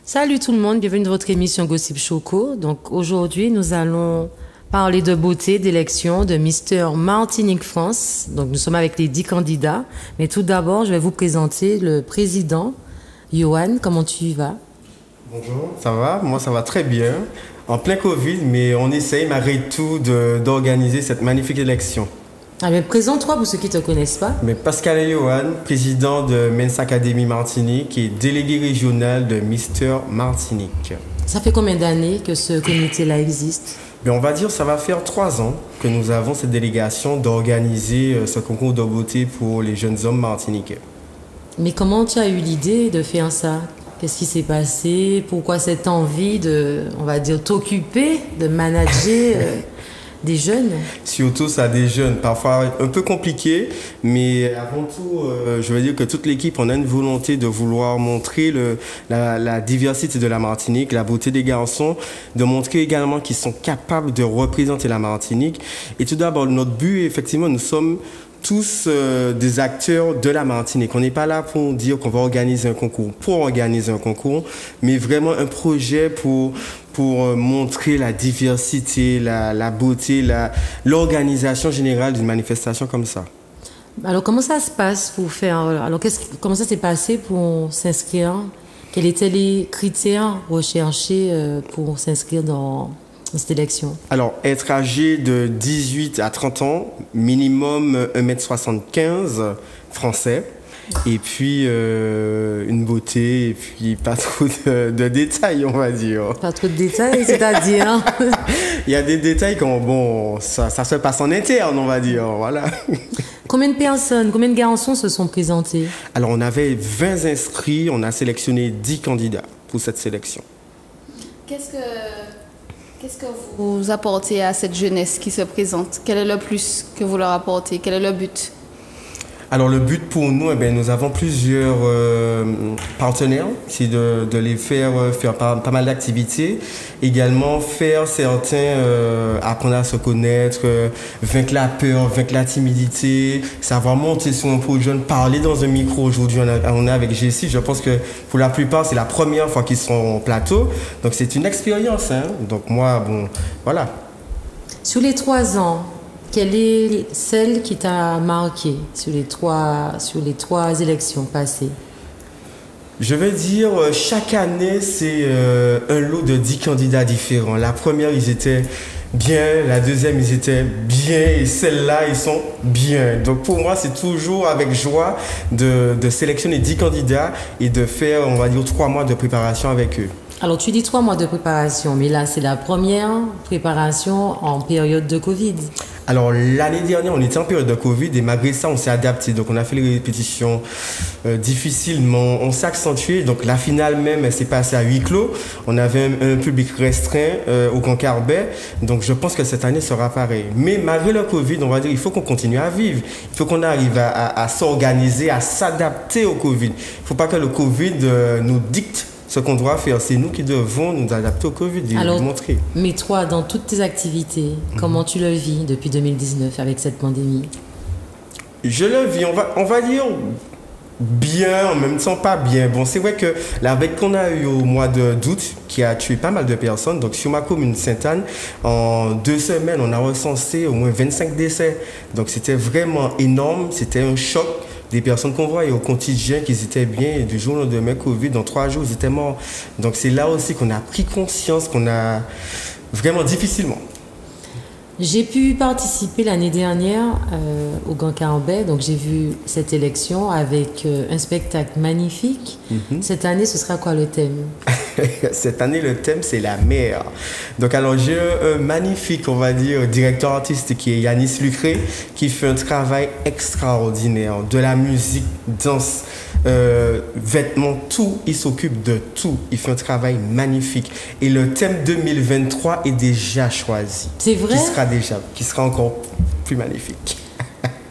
Salut tout le monde, bienvenue dans votre émission Gossip Choco. Donc aujourd'hui, nous allons parler de beauté, d'élection de Mister Martinique France. Donc nous sommes avec les 10 candidats. Mais tout d'abord, je vais vous présenter le président, Yohan. Comment tu vas? Bonjour, ça va? Moi, ça va très bien. En plein Covid, mais on essaye malgré tout d'organiser cette magnifique élection. Ah, mais présente-toi pour ceux qui ne te connaissent pas. Mais Pascal Yohan, président de Men's Academy Martinique et délégué régional de Mister Martinique. Ça fait combien d'années que ce comité-là existe? On va dire que ça va faire 3 ans que nous avons cette délégation d'organiser ce concours de beauté pour les jeunes hommes martiniquais. Mais comment tu as eu l'idée de faire ça? Qu'est-ce qui s'est passé? Pourquoi cette envie de, on va dire, t'occuper, de manager des jeunes? Surtout ça, des jeunes, parfois un peu compliqué, mais avant tout, je veux dire que toute l'équipe, on a une volonté de vouloir montrer la diversité de la Martinique, la beauté des garçons, de montrer également qu'ils sont capables de représenter la Martinique. Et tout d'abord, notre but, effectivement, nous sommes tous des acteurs de la Martinique. On n'est pas là pour dire qu'on va organiser un concours pour organiser un concours, mais vraiment un projet pour montrer la diversité, la beauté, l'organisation générale d'une manifestation comme ça. Alors, comment ça se passe pour faire... Alors, comment ça s'est passé pour s'inscrire? Quels étaient les critères recherchés pour s'inscrire dans cette élection? Alors, être âgé de 18 à 30 ans, minimum 1m75, français. Et puis, une beauté, et puis pas trop de détails, on va dire. Pas trop de détails, c'est-à-dire? Il y a des détails comme, ça se passe en interne, on va dire, voilà. Combien de personnes, combien de garçons se sont présentés? Alors, on avait 20 inscrits, on a sélectionné 10 candidats pour cette sélection. Qu'est-ce que vous apportez à cette jeunesse qui se présente? Quel est le plus que vous leur apportez? Quel est le but? Alors le but pour nous, nous avons plusieurs partenaires, c'est de les faire pas mal d'activités, également faire certains apprendre à se connaître, vaincre la peur, vaincre la timidité, savoir monter sur un projet, parler dans un micro. Aujourd'hui on est avec Jessie, je pense que pour la plupart c'est la première fois qu'ils sont en plateau, donc c'est une expérience, hein. Donc moi, voilà. Sur les 3 ans, quelle est celle qui t'a marqué sur les trois élections passées? Je vais dire, chaque année, c'est un lot de 10 candidats différents. La première, ils étaient bien. La deuxième, ils étaient bien. Et celle-là, ils sont bien. Donc pour moi, c'est toujours avec joie de sélectionner 10 candidats et de faire, on va dire, 3 mois de préparation avec eux. Alors, tu dis 3 mois de préparation, mais là, c'est la première préparation en période de Covid. Alors, l'année dernière, on était en période de Covid et malgré ça, on s'est adapté. Donc, on a fait les répétitions difficilement. On s'est accentué. Donc, la finale même, elle s'est passée à huis clos. On avait un public restreint au Grand Carbet. Donc, je pense que cette année sera pareil. Mais malgré le Covid, on va dire, il faut qu'on continue à vivre. Il faut qu'on arrive à s'organiser, à s'adapter au Covid. Il ne faut pas que le Covid nous dicte ce qu'on doit faire. C'est nous qui devons nous adapter au Covid et alors, le montrer. Mais toi, dans toutes tes activités, comment tu le vis depuis 2019 avec cette pandémie? Je le vis, on va dire bien, en même temps pas bien. Bon, c'est vrai que la vague qu'on a eu au mois d'août, qui a tué pas mal de personnes, donc sur ma commune Sainte-Anne, en 2 semaines, on a recensé au moins 25 décès. Donc c'était vraiment énorme, c'était un choc. Des personnes qu'on voyait au quotidien qui étaient bien et du jour au lendemain, Covid, dans 3 jours, ils étaient morts. Donc c'est là aussi qu'on a pris conscience qu'on a vraiment difficilement. J'ai pu participer l'année dernière au Grand Carbet, donc j'ai vu cette élection avec un spectacle magnifique. Cette année, ce sera quoi le thème? Cette année, le thème, c'est la mer. Donc, alors, j'ai un magnifique, on va dire, directeur artistique qui est Yanis Lucré, qui fait un travail extraordinaire. De la musique, danse, vêtements, tout. Il s'occupe de tout. Il fait un travail magnifique. Et le thème 2023 est déjà choisi. C'est vrai? Qui sera encore plus magnifique.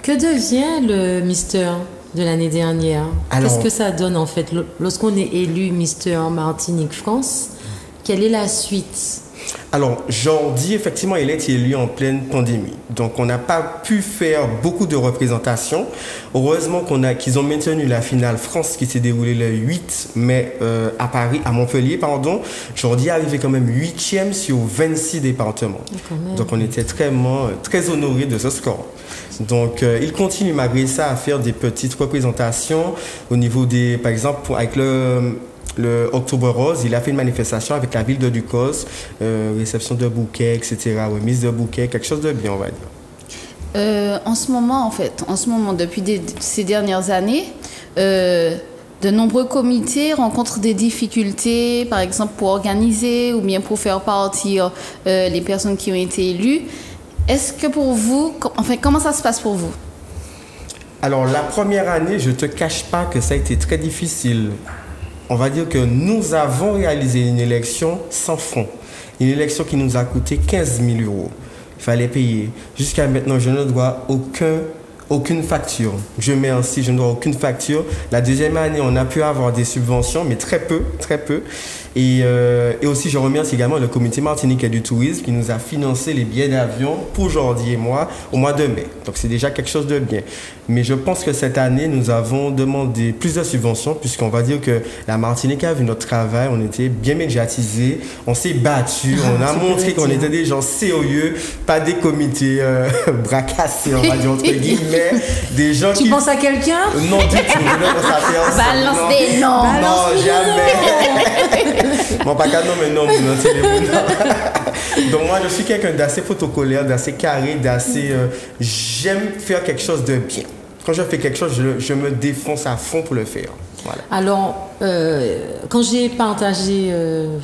Que devient le Mister? de l'année dernière. Alors, qu'est-ce que ça donne en fait lorsqu'on est élu Mister Martinique France? Quelle est la suite? Alors, Jordi, effectivement, il a été élu en pleine pandémie. Donc, on n'a pas pu faire beaucoup de représentations. Heureusement qu'ils ont maintenu la finale France qui s'est déroulée le 8 mai à Montpellier, pardon. Jordi est arrivé quand même 8e sur 26 départements. Donc, on était très honorés de ce score. Donc, il continue malgré ça à faire des petites représentations au niveau par exemple, avec le Octobre Rose, il a fait une manifestation avec la ville de Ducos, réception de bouquets, etc., remise de bouquets, quelque chose de bien, on va dire. En ce moment, depuis ces dernières années, de nombreux comités rencontrent des difficultés, par exemple pour organiser ou bien pour faire partir les personnes qui ont été élues. Est-ce que pour vous, comment ça se passe pour vous? Alors, la première année, je ne te cache pas que ça a été très difficile. On va dire que nous avons réalisé une élection sans fonds. Une élection qui nous a coûté 15 000 €. Il fallait payer. Jusqu'à maintenant, je ne dois aucune facture. Je mets ainsi, je ne dois aucune facture. La deuxième année, on a pu avoir des subventions, mais très peu, très peu. Et aussi, je remercie également le comité martiniquais du tourisme qui nous a financé les billets d'avion pour Jordi et moi au mois de mai. Donc, c'est déjà quelque chose de bien. Mais je pense que cette année, nous avons demandé plus de subventions puisqu'on va dire que la Martinique a vu notre travail. On était bien médiatisés. On s'est battu. On a montré qu'on était des gens sérieux, pas des comités bras cassés, on va dire entre guillemets. Des gens Tu penses à quelqu'un? Non, du tout. Je ne pense à personne. Balance des noms. Non, jamais. Bon, pas qu'à non, mais non, Donc moi, je suis quelqu'un d'assez protocolaire, d'assez carré, j'aime faire quelque chose de bien. Quand je fais quelque chose, je me défonce à fond pour le faire. Voilà. Alors, quand j'ai partagé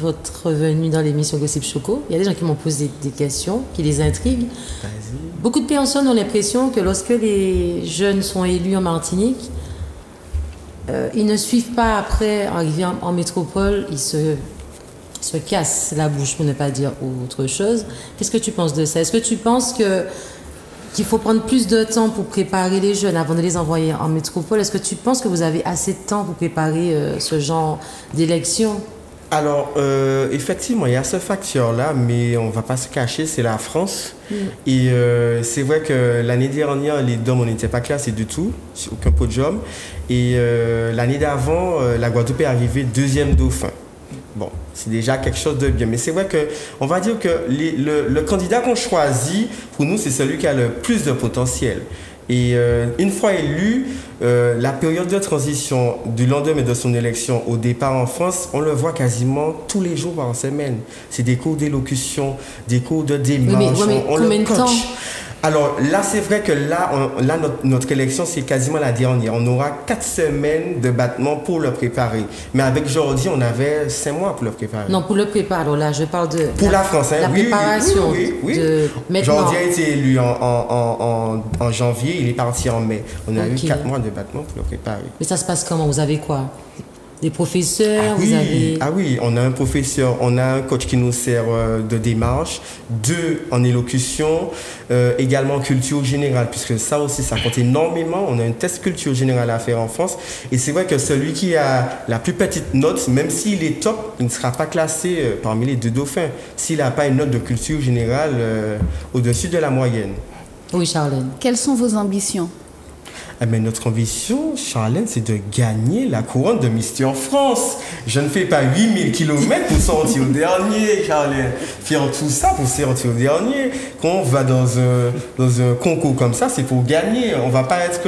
votre venue dans l'émission Gossip Choco, il y a des gens qui m'ont posé des questions qui les intriguent. Beaucoup de personnes ont l'impression que lorsque les jeunes sont élus en Martinique, ils ne suivent pas après, arrivés en métropole, ils se cassent la bouche pour ne pas dire autre chose. Qu'est-ce que tu penses de ça? Est-ce que tu penses qu'il faut prendre plus de temps pour préparer les jeunes avant de les envoyer en métropole? Est-ce que tu penses que vous avez assez de temps pour préparer ce genre d'élection? Alors, effectivement, il y a ce facteur-là, mais on ne va pas se cacher, c'est la France. Et c'est vrai que l'année dernière, les DOM, on n'était pas classés du tout, sur aucun podium. Et l'année d'avant, la Guadeloupe est arrivée deuxième dauphin. Bon, c'est déjà quelque chose de bien. Mais c'est vrai qu'on va dire que le candidat qu'on choisit, pour nous, c'est celui qui a le plus de potentiel. Et une fois élu, la période de transition du lendemain de son élection au départ en France, on le voit quasiment tous les jours par semaine. C'est des cours d'élocution, des cours de démarche, on le coach. Alors là, c'est vrai que notre élection, c'est quasiment la dernière. On aura 4 semaines de battement pour le préparer. Mais avec Jordi, on avait 5 mois pour le préparer. Non, pour le préparer. Alors là, je parle de... Pour la France, hein? La préparation. Oui. De maintenant. Jordi a été élu en janvier, il est parti en mai. On a eu 4 mois de battement pour le préparer. Mais ça se passe comment? Vous avez quoi? Des professeurs, vous avez... Ah oui, on a un professeur, on a un coach qui nous sert de démarche, 2 en élocution, également en culture générale, puisque ça aussi, ça compte énormément. On a un test culture générale à faire en France. Et c'est vrai que celui qui a la plus petite note, même s'il est top, il ne sera pas classé parmi les 2 dauphins, s'il n'a pas une note de culture générale au-dessus de la moyenne. Oui, Charlène. Quelles sont vos ambitions? Mais notre ambition, Charlène, c'est de gagner la couronne de Mister France. Je ne fais pas 8000 km pour sortir au dernier, Charlène. Faire tout ça pour sortir au dernier. Quand on va dans un concours comme ça, c'est pour gagner. On ne va pas être,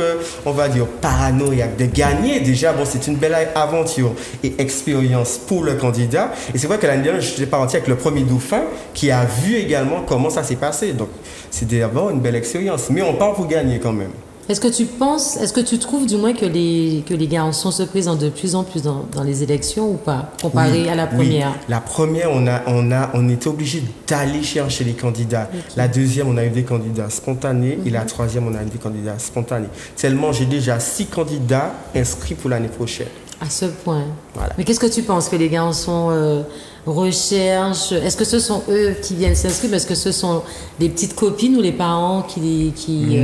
on va dire, paranoïaque de gagner. Déjà, bon, c'est une belle aventure et expérience pour le candidat. Et c'est vrai que l'année dernière, je suis parti avec le premier dauphin qui a vu également comment ça s'est passé. Donc, c'est d'abord une belle expérience. Mais on part pour gagner quand même. Est-ce que tu trouves du moins que les garçons se présentent de plus en plus dans les élections ou pas, comparé à la première? Oui. La première, on était obligé d'aller chercher les candidats. Okay. La deuxième, on a eu des candidats spontanés. Et la troisième, on a eu des candidats spontanés. Tellement j'ai déjà 6 candidats inscrits pour l'année prochaine. À ce point. Voilà. Mais qu'est-ce que tu penses que les garçons recherchent? Est-ce que ce sont eux qui viennent s'inscrire? Est-ce que ce sont les petites copines ou les parents qui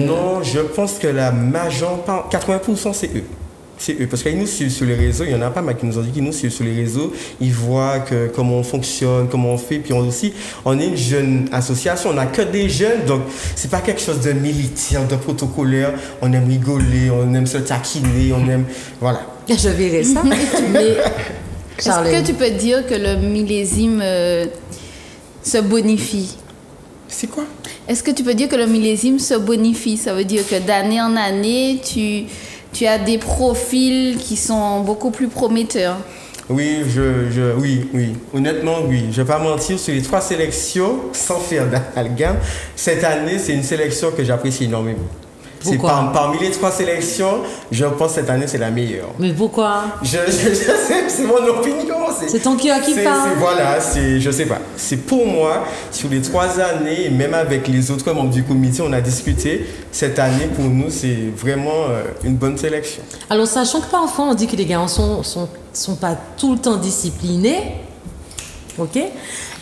Non, je pense que la majeure part, 80% c'est eux. C'est eux, parce qu'ils nous suivent sur les réseaux, il y en a pas mal qui nous ont dit qu'ils nous suivent sur les réseaux, ils voient comment on fonctionne, comment on fait, puis on est une jeune association, on n'a que des jeunes, donc c'est pas quelque chose de militaire, de protocolaire, on aime rigoler, on aime se taquiner, on aime, voilà. Je verrai ça, mais est-ce que tu peux dire que le millésime se bonifie? C'est quoi? Est-ce que tu peux dire que le millésime se bonifie? Ça veut dire que d'année en année, tu as des profils qui sont beaucoup plus prometteurs. Oui, oui. Honnêtement, oui. Je ne vais pas mentir, sur les 3 sélections, sans faire d'amalgame, cette année, c'est une sélection que j'apprécie énormément. C'est parmi les 3 sélections, je pense que cette année, c'est la meilleure. Mais pourquoi? Je sais, c'est mon opinion. C'est ton cœur qui parle. Voilà, je sais pas. C'est pour moi, sur les 3 années, même avec les autres membres du comité, on a discuté. Cette année, pour nous, c'est vraiment une bonne sélection. Alors, sachant que parfois, on dit que les garçons sont pas tout le temps disciplinés. Ok?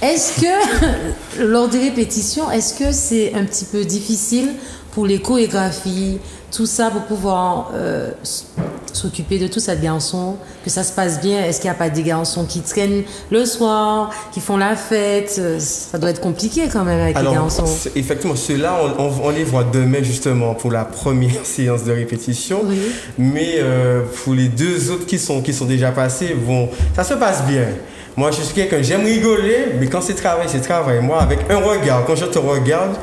Est-ce que, lors des répétitions, est-ce que c'est un petit peu difficile pour les chorégraphies, tout ça, pour pouvoir s'occuper de tout ça de garçons, que ça se passe bien? Est-ce qu'il n'y a pas des garçons qui traînent le soir, qui font la fête? Ça doit être compliqué quand même avec les garçons. Effectivement, ceux-là, on les voit demain justement pour la première séance de répétition. Oui. Mais pour les 2 autres qui sont déjà passés, ça se passe bien. Moi, je suis quelqu'un, j'aime rigoler, mais quand c'est travail, c'est travail. Moi, avec un regard, quand je te regarde,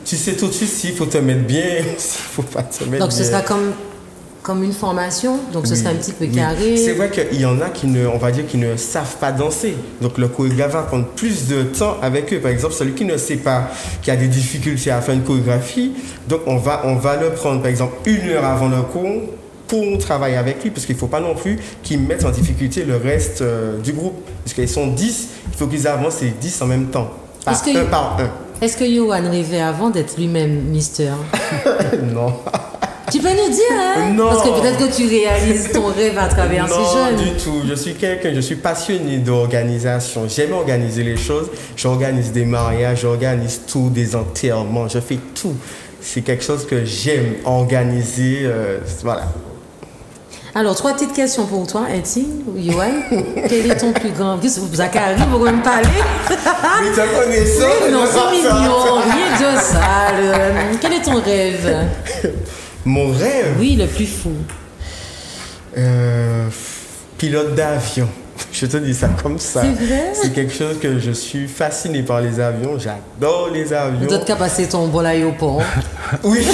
tu sais tout de suite s'il faut te mettre bien, s'il ne faut pas te mettre bien. Donc, ce sera comme une formation, donc ce sera un petit peu carré. C'est vrai qu'il y en a qui ne savent pas danser. Donc, le chorégraphe va prendre plus de temps avec eux. Par exemple, celui qui ne sait pas, qui a des difficultés à faire une chorégraphie, donc on va le prendre, par exemple, 1 heure avant le cours pour travailler avec lui, parce qu'il ne faut pas non plus qu'ils mettent en difficulté le reste du groupe. Parce qu'ils sont 10, il faut qu'ils avancent les 10 en même temps, par un. Est-ce que Yohan rêvait avant d'être lui-même Mister? Non. Tu peux nous dire, hein? Non. Parce que peut-être que tu réalises ton rêve à travers ces jeunes. Non, du tout. Je suis passionné d'organisation. J'aime organiser les choses. J'organise des mariages, j'organise tout, des enterrements, je fais tout. C'est quelque chose que j'aime organiser. Voilà. Alors, 3 petites questions pour toi, Eti ou Yohan. Quel est ton plus grand... Zachary, vous pouvez me parler? Mais tu connais ça? Non, c'est mignon, rien de ça. Quel est ton rêve? Mon rêve? Oui, le plus fou. Pilote d'avion. Je te dis ça comme ça. C'est vrai? C'est quelque chose que je suis fasciné par les avions. J'adore les avions. D'autres qu'à passer ton bon aéroport. Oui.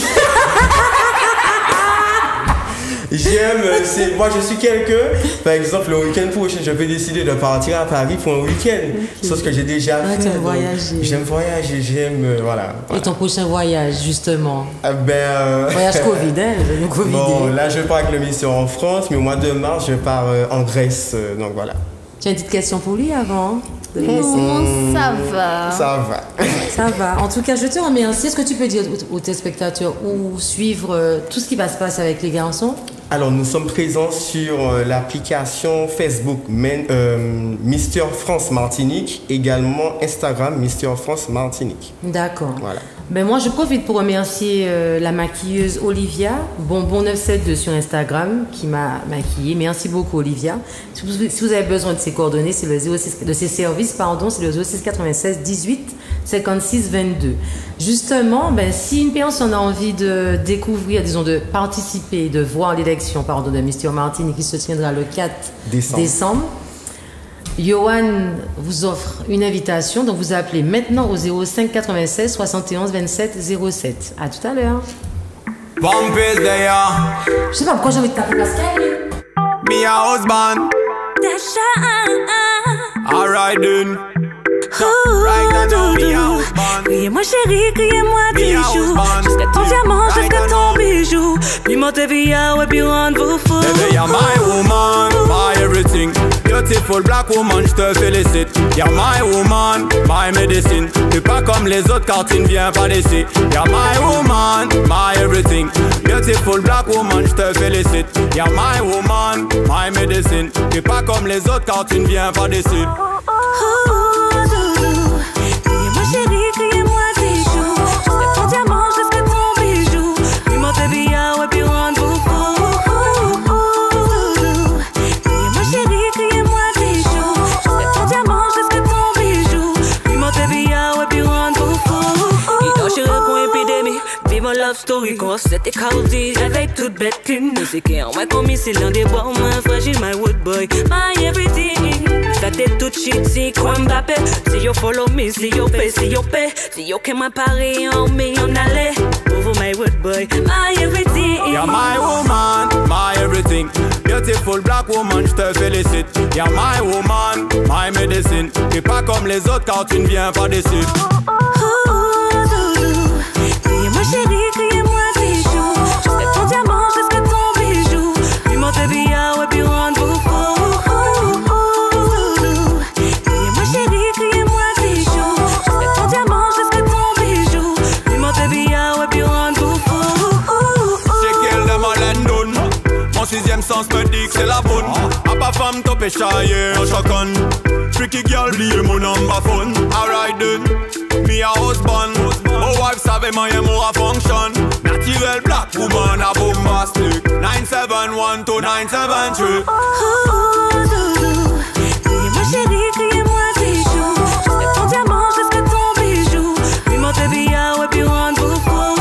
Moi je suis quelqu'un, par exemple le week-end prochain, je peux décider de partir à Paris pour un week-end. Okay. Sauf que j'ai déjà fait. J'aime voyager. J'aime voyager, voilà. Et ton prochain voyage, justement? Voyage Covid, hein? Le Covid. Bon, là je pars avec le ministère en France, mais au mois de mars, je pars en Grèce, donc voilà. Tu as une petite question pour lui avant de le laisser? Ça va. Ça va. Ça va. En tout cas, je te remercie. Est-ce que tu peux dire aux téléspectateurs où suivre tout ce qui va se passer avec les garçons? Alors, nous sommes présents sur l'application Facebook Mister France Martinique, également Instagram Mister France Martinique. D'accord. Voilà. Ben moi, je profite pour remercier la maquilleuse Olivia, Bonbon972 sur Instagram, qui m'a maquillée. Merci beaucoup, Olivia. Si vous avez besoin de ses coordonnées, c'est le 06, de ses services, pardon, c'est le 06 96 18 56 22. Justement, ben, si une personne a envie de découvrir, disons, de participer, de voir l'élection, pardon, de Mister Martinique qui se tiendra le 4 décembre, Yohan vous offre une invitation, donc vous appelez maintenant au 05 96 71 27 07. À tout à l'heure. Je sais pas pourquoi j'ai envie de taper Pascal. Me husband. Alright then. Criez-moi chérie, criez-moi bijou. Jusqu'à ton diamant, jusqu'à ton bijou. Puis montez via, ouais, puis rendez-vous fou. Baby, you're my woman, my everything. Beautiful. Beautiful black woman, je te félicite. You're my woman, my medicine. T'es pas comme les autres car tu ne viens pas d'ici. You're my woman, my everything. Beautiful black woman, je te félicite. You're my woman, my medicine. T'es pas comme les autres car tu ne viens pas d'ici. Criez-moi chérie, criez-moi bijou. Jusqu'à ton diamant, jusqu'à ton bijou. Dis-moi baby, ah ouais, puis rendez-vous fou. Criez-moi chérie, criez-moi bijou. Jusqu'à ton diamant, jusqu'à ton bijou. Dis-moi baby, ah ouais, puis rendez-vous fou. Il dort chez eux pour épidémie. Vive mon love story, quand c'était chaotique. J'avais toute bête clean. C'est qu'en moi commis, c'est l'un des bois moins fragile, my wood boy, my everything. Ta tête toute shit, si quoi Mbappé. Si you follow me, si you pay, si you pay. Si you que moi Paris en million d'aller. Pour my wood boy, my everything. You're my woman, my everything. Beautiful black woman, je te félicite. You're my woman, my medicine. T'es pas comme les autres car tu ne viens pas d'ici. Criez-moi chérie, criez-moi bijou. Jusqu'à ton diamant, jusqu'à ton bijou. Dis-moi baby, ah ouais, puis rendez-vous fou. Criez-moi chérie, criez-moi bijou. Jusqu'à ton diamant, jusqu'à ton bijou. Dis-moi baby, ah ouais, puis rendez-vous fou. J'ai qu'elle de Malendon. Mon sixième sens me dit que c'est la bonne. A pas femme top et chaillé en chacun. Tricky girl, oubliez mon number phone. Alright then, me a husband. My wife savait moyen moi a function. Natural black woman a bombastic. 971 to 973. Criez-moi chérie, criez-moi bijou. Jusqu'à ton diamant, jusqu'à ton bijou. Dis-moi baby, ah ouais, puis rendez-vous fou.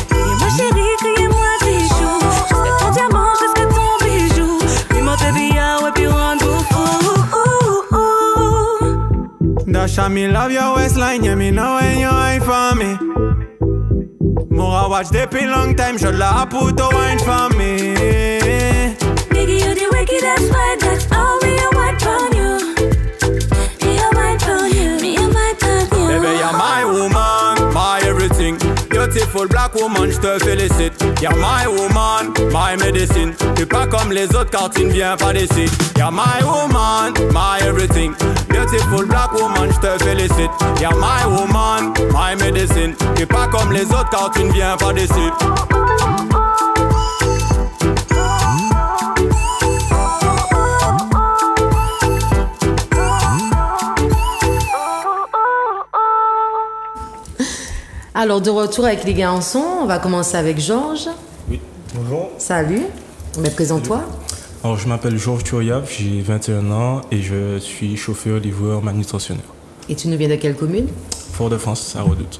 Criez-moi chérie, criez-moi bijou. Jusqu'à ton diamant, jusqu'à ton bijou. Dis-moi baby, ah ouais, puis rendez-vous fou. Dasha, me love your waistline, yeah, me know when you ain't for me. More watch the pin long time, should la put a wine for me. Nigga, you the wickedest one, that's all me a white on you. Me a white on you, me a white on you. Baby, you're my woman, my everything. Beautiful black woman, je te félicite. You're my woman, my medicine. T'es pas comme les autres car tu ne viens pas d'ici. You're my woman, my everything. Beautiful black woman, je te félicite. You're my woman, my medicine. T'es pas comme les autres car tu ne viens pas d'ici. Alors, de retour avec les garçons, on va commencer avec Georges. Oui, bonjour. Salut. Mais présente-toi. Alors, je m'appelle Georges Thioyab, j'ai 21 ans et je suis chauffeur-livreur manutentionnaire. Et tu nous viens de quelle commune? Fort-de-France, à Redoute.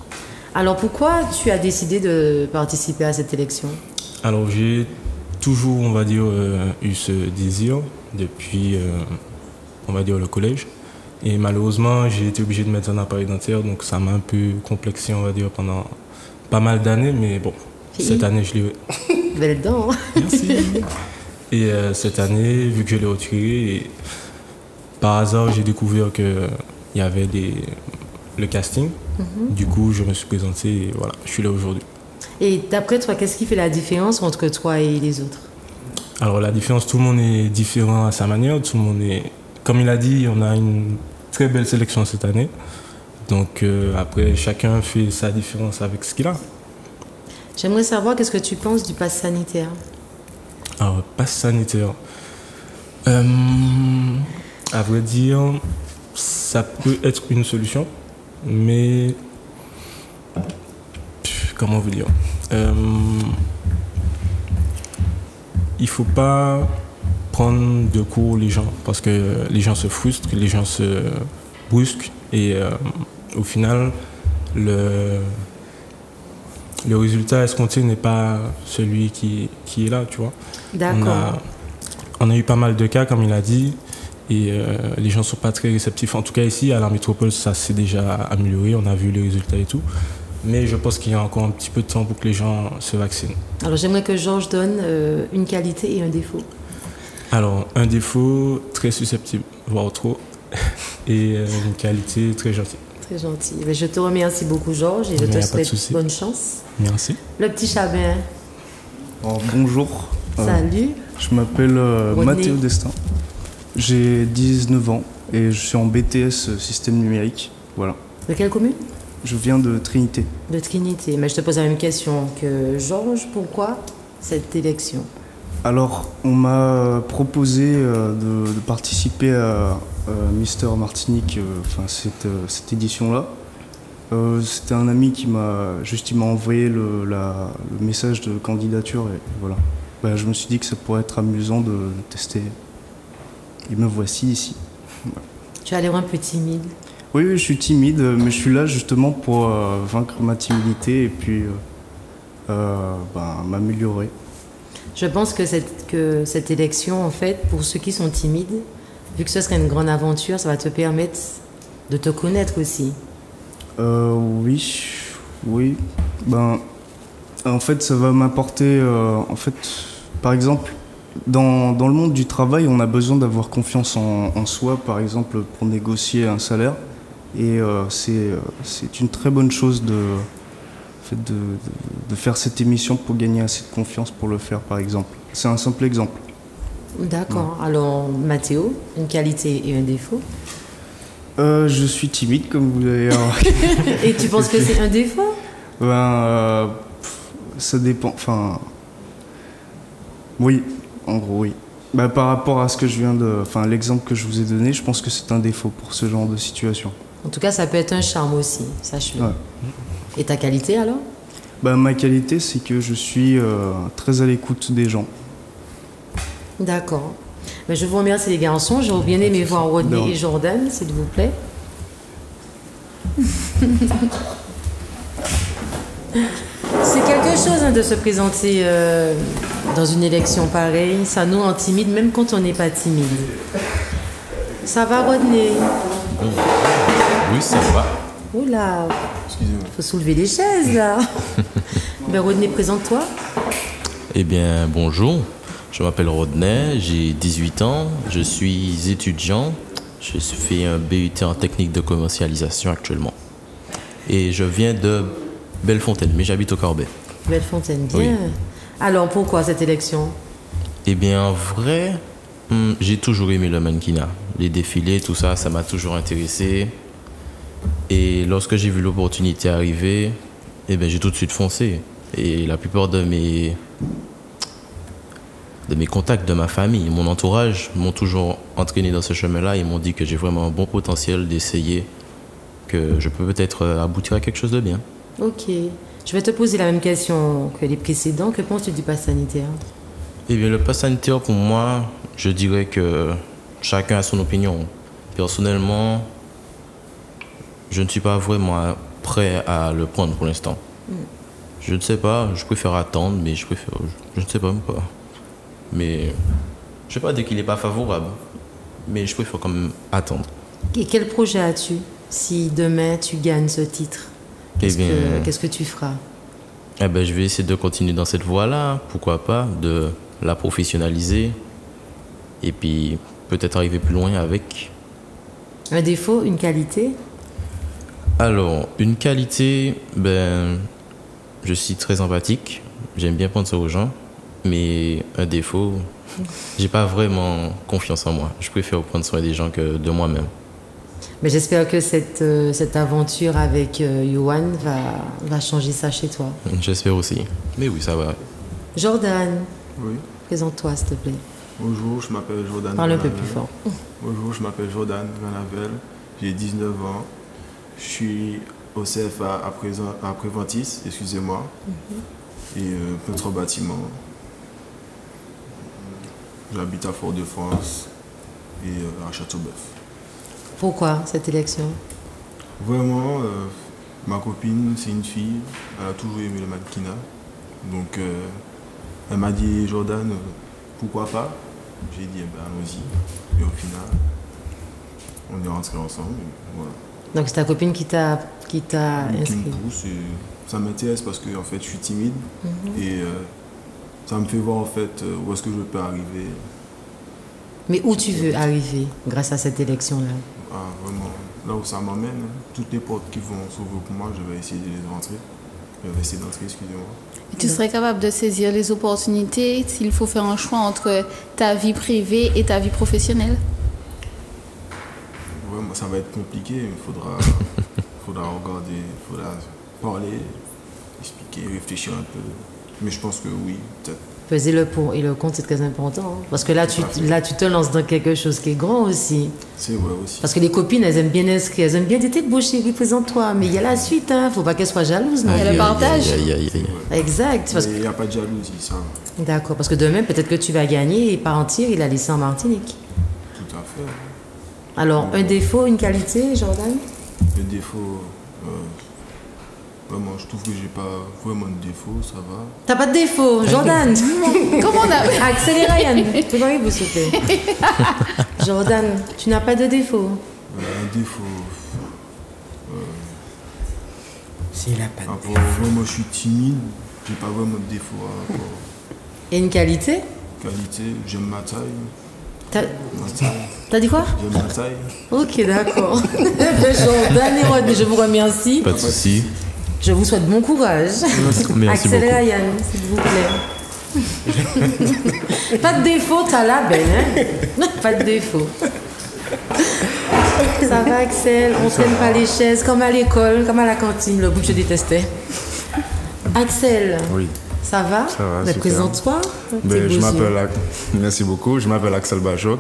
Alors, pourquoi tu as décidé de participer à cette élection? Alors, j'ai toujours, on va dire, eu ce désir depuis, on va dire, le collège. Et malheureusement, j'ai été obligé de mettre un appareil dentaire, donc ça m'a un peu complexé, on va dire, pendant pas mal d'années. Mais bon, cette année, je l'ai... Belle dent. Merci. Et cette année, vu que je l'ai retiré, et par hasard, j'ai découvert qu'il y avait le casting. Du coup, je me suis présenté et voilà, je suis là aujourd'hui. Et d'après toi, qu'est-ce qui fait la différence entre toi et les autres? Alors la différence, tout le monde est différent à sa manière. Tout le monde est... Comme il a dit, on a une très belle sélection cette année. Donc après, chacun fait sa différence avec ce qu'il a. J'aimerais savoir qu'est-ce que tu penses du pass sanitaire. Alors, pass sanitaire. À vrai dire, ça peut être une solution, mais comment vous dire, il faut pas prendre de court les gens parce que les gens se frustrent, les gens se brusquent et au final le résultat escompté n'est pas celui qui est là, tu vois. D'accord. On a eu pas mal de cas, comme il a dit, et les gens ne sont pas très réceptifs. En tout cas, ici, à la métropole, ça s'est déjà amélioré. On a vu les résultats et tout. Mais je pense qu'il y a encore un petit peu de temps pour que les gens se vaccinent. Alors, j'aimerais que Georges donne une qualité et un défaut. Alors, un défaut, très susceptible, voire trop. Et une qualité, très gentille. Très gentil. Je te remercie beaucoup, Georges, et je te souhaite bonne chance. Merci. Le petit Chabin. Bonjour, Salut. Je m'appelle Rodney. Mathéo Destin. J'ai 19 ans et je suis en BTS système numérique. Voilà. De quelle commune? Je viens de Trinité. De Trinité. Mais je te pose la même question que Georges. Pourquoi cette élection? Alors, on m'a proposé de participer à Mister Martinique, cette édition-là. C'était un ami qui il m'a envoyé le message de candidature et voilà. Bah, je me suis dit que ça pourrait être amusant de tester. Et me voici ici. Voilà. Tu as l'air un peu timide. Oui, je suis timide, mais je suis là justement pour vaincre ma timidité et puis m'améliorer. Je pense que cette élection, en fait, pour ceux qui sont timides, vu que ce serait une grande aventure, ça va te permettre de te connaître aussi. Oui. Ben, en fait, ça va m'apporter... par exemple, dans le monde du travail, on a besoin d'avoir confiance en soi, par exemple, pour négocier un salaire. Et c'est une très bonne chose de faire cette émission pour gagner assez de confiance pour le faire, par exemple. C'est un simple exemple. D'accord. Ouais. Alors, Mathéo, une qualité et un défaut? Je suis timide, comme vous l'avez remarqué. Et tu penses que c'est un défaut? Ça dépend. Enfin, oui, en gros, oui. Bah, par rapport à ce que je viens l'exemple que je vous ai donné, je pense que c'est un défaut pour ce genre de situation. En tout cas, ça peut être un charme aussi, sache-le. Ouais. Et ta qualité alors? Ma qualité, c'est que je suis très à l'écoute des gens. D'accord. Je vous remercie les garçons. J'aurais bien aimé voir Rodney et Jordan, s'il vous plaît. C'est quelque chose de se présenter dans une élection pareille. Ça nous rend timide, même quand on n'est pas timide. Ça va, Rodney? Oui, ça va. Oula, il faut soulever les chaises, là. Rodney, présente-toi. Eh bien, bonjour. Je m'appelle Rodney, j'ai 18 ans, je suis étudiant. Je fais un BUT en technique de commercialisation actuellement. Et je viens de Bellefontaine, mais j'habite au Corbet. Bellefontaine, bien. Oui. Alors, pourquoi cette élection? Eh bien, en vrai, j'ai toujours aimé le mannequinat. Les défilés, tout ça, ça m'a toujours intéressé. Et lorsque j'ai vu l'opportunité arriver, eh bien, j'ai tout de suite foncé. Et la plupart de mes contacts, de ma famille, mon entourage m'ont toujours entraîné dans ce chemin-là et m'ont dit que j'ai vraiment un bon potentiel d'essayer, que je peux peut-être aboutir à quelque chose de bien. Ok. Je vais te poser la même question que les précédents. Que penses-tu du pass sanitaire? Eh bien, le pass sanitaire, pour moi, je dirais que chacun a son opinion. Personnellement, je ne suis pas vraiment prêt à le prendre pour l'instant. Je ne sais pas, je préfère attendre, mais je ne sais pas même pas. Mais je ne vais pas dire qu'il n'est pas favorable, mais je préfère quand même attendre. Et quel projet as-tu si demain tu gagnes ce titre? Qu'est-ce que tu feras? Je vais essayer de continuer dans cette voie-là, pourquoi pas, de la professionnaliser et puis peut-être arriver plus loin avec. Un défaut, une qualité? Alors, une qualité, je suis très empathique, j'aime bien prendre ça aux gens, mais un défaut, j'ai pas vraiment confiance en moi. Je préfère prendre soin des gens que de moi-même. Mais j'espère que cette aventure avec Yohan va changer ça chez toi. J'espère aussi. Mais oui, ça va. Jordan, oui. Présente-toi s'il te plaît. Bonjour, je m'appelle Jordan. Parle un peu plus fort. Bonjour, je m'appelle Jordan Vanavel, j'ai 19 ans. Je suis au CFA à Préventis, excusez-moi, et peintre bâtiment. J'habite à Fort-de-France et à Châteauboeuf. Pourquoi cette élection? Vraiment, ma copine, c'est une fille, elle a toujours aimé le mannequinat. Donc, elle m'a dit, Jordan, pourquoi pas? J'ai dit, allons-y. Et au final, on est rentrés ensemble. Et voilà. Donc, c'est ta copine qui t'a inscrit? Qui me pousse. Ça m'intéresse parce que en fait, je suis timide. Et ça me fait voir en fait où est-ce que je peux arriver. Mais où tu veux arriver grâce à cette élection-là? Vraiment, là où ça m'emmène, toutes les portes qui vont s'ouvrir pour moi, je vais essayer de les rentrer. Université d'entrée, excusez-moi. Et tu serais capable de saisir les opportunités s'il faut faire un choix entre ta vie privée et ta vie professionnelle? Ouais, moi, ça va être compliqué. Il faudra regarder, il faudra parler, expliquer, réfléchir un peu. Mais je pense que oui, peut-être. Peser le pour et le contre, c'est très important. Hein. Parce que là, tu te lances dans quelque chose qui est grand aussi. C'est vrai aussi. Parce que les copines, elles aiment bien inscrire, elles aiment bien dire beau chérie, présente-toi. Mais il y a la suite, hein. Faut pas qu'elles soient jalouses. Il y a le partage. Exact. Mais il n'y a pas de jalousie, ça. D'accord, parce que demain, peut-être que tu vas gagner et partir et la laisser en Martinique. Tout à fait. Alors, un défaut, une qualité, Jordan? Le défaut, vraiment, je trouve que j'ai pas vraiment de défaut, ça va. T'as pas de défaut, Jordan? Comment on a... Axel et Ryan, tu vois, vous s'il vous plaît. Jordan, tu n'as pas de défaut? Un défaut. S'il a pas de défaut. Vraiment, je suis timide, j'ai pas vraiment de défaut à rapport. Et une qualité? Qualité, j'aime ma taille. T'as dit quoi? J'aime ma taille. Ok, d'accord. Jordan et Rodney, je vous remercie. Pas de souci. Je vous souhaite bon courage. Merci Axel et beaucoup. Ryan, s'il vous plaît. Pas de défaut, t'as la belle, hein? Pas de défaut. Ça va, Axel? On traîne pas les chaises comme à l'école, comme à la cantine, le bout que je détestais. Axel, oui. Ça va? Ça va, Mais super. présente-toi. Merci beaucoup. Je m'appelle Axel Bajok.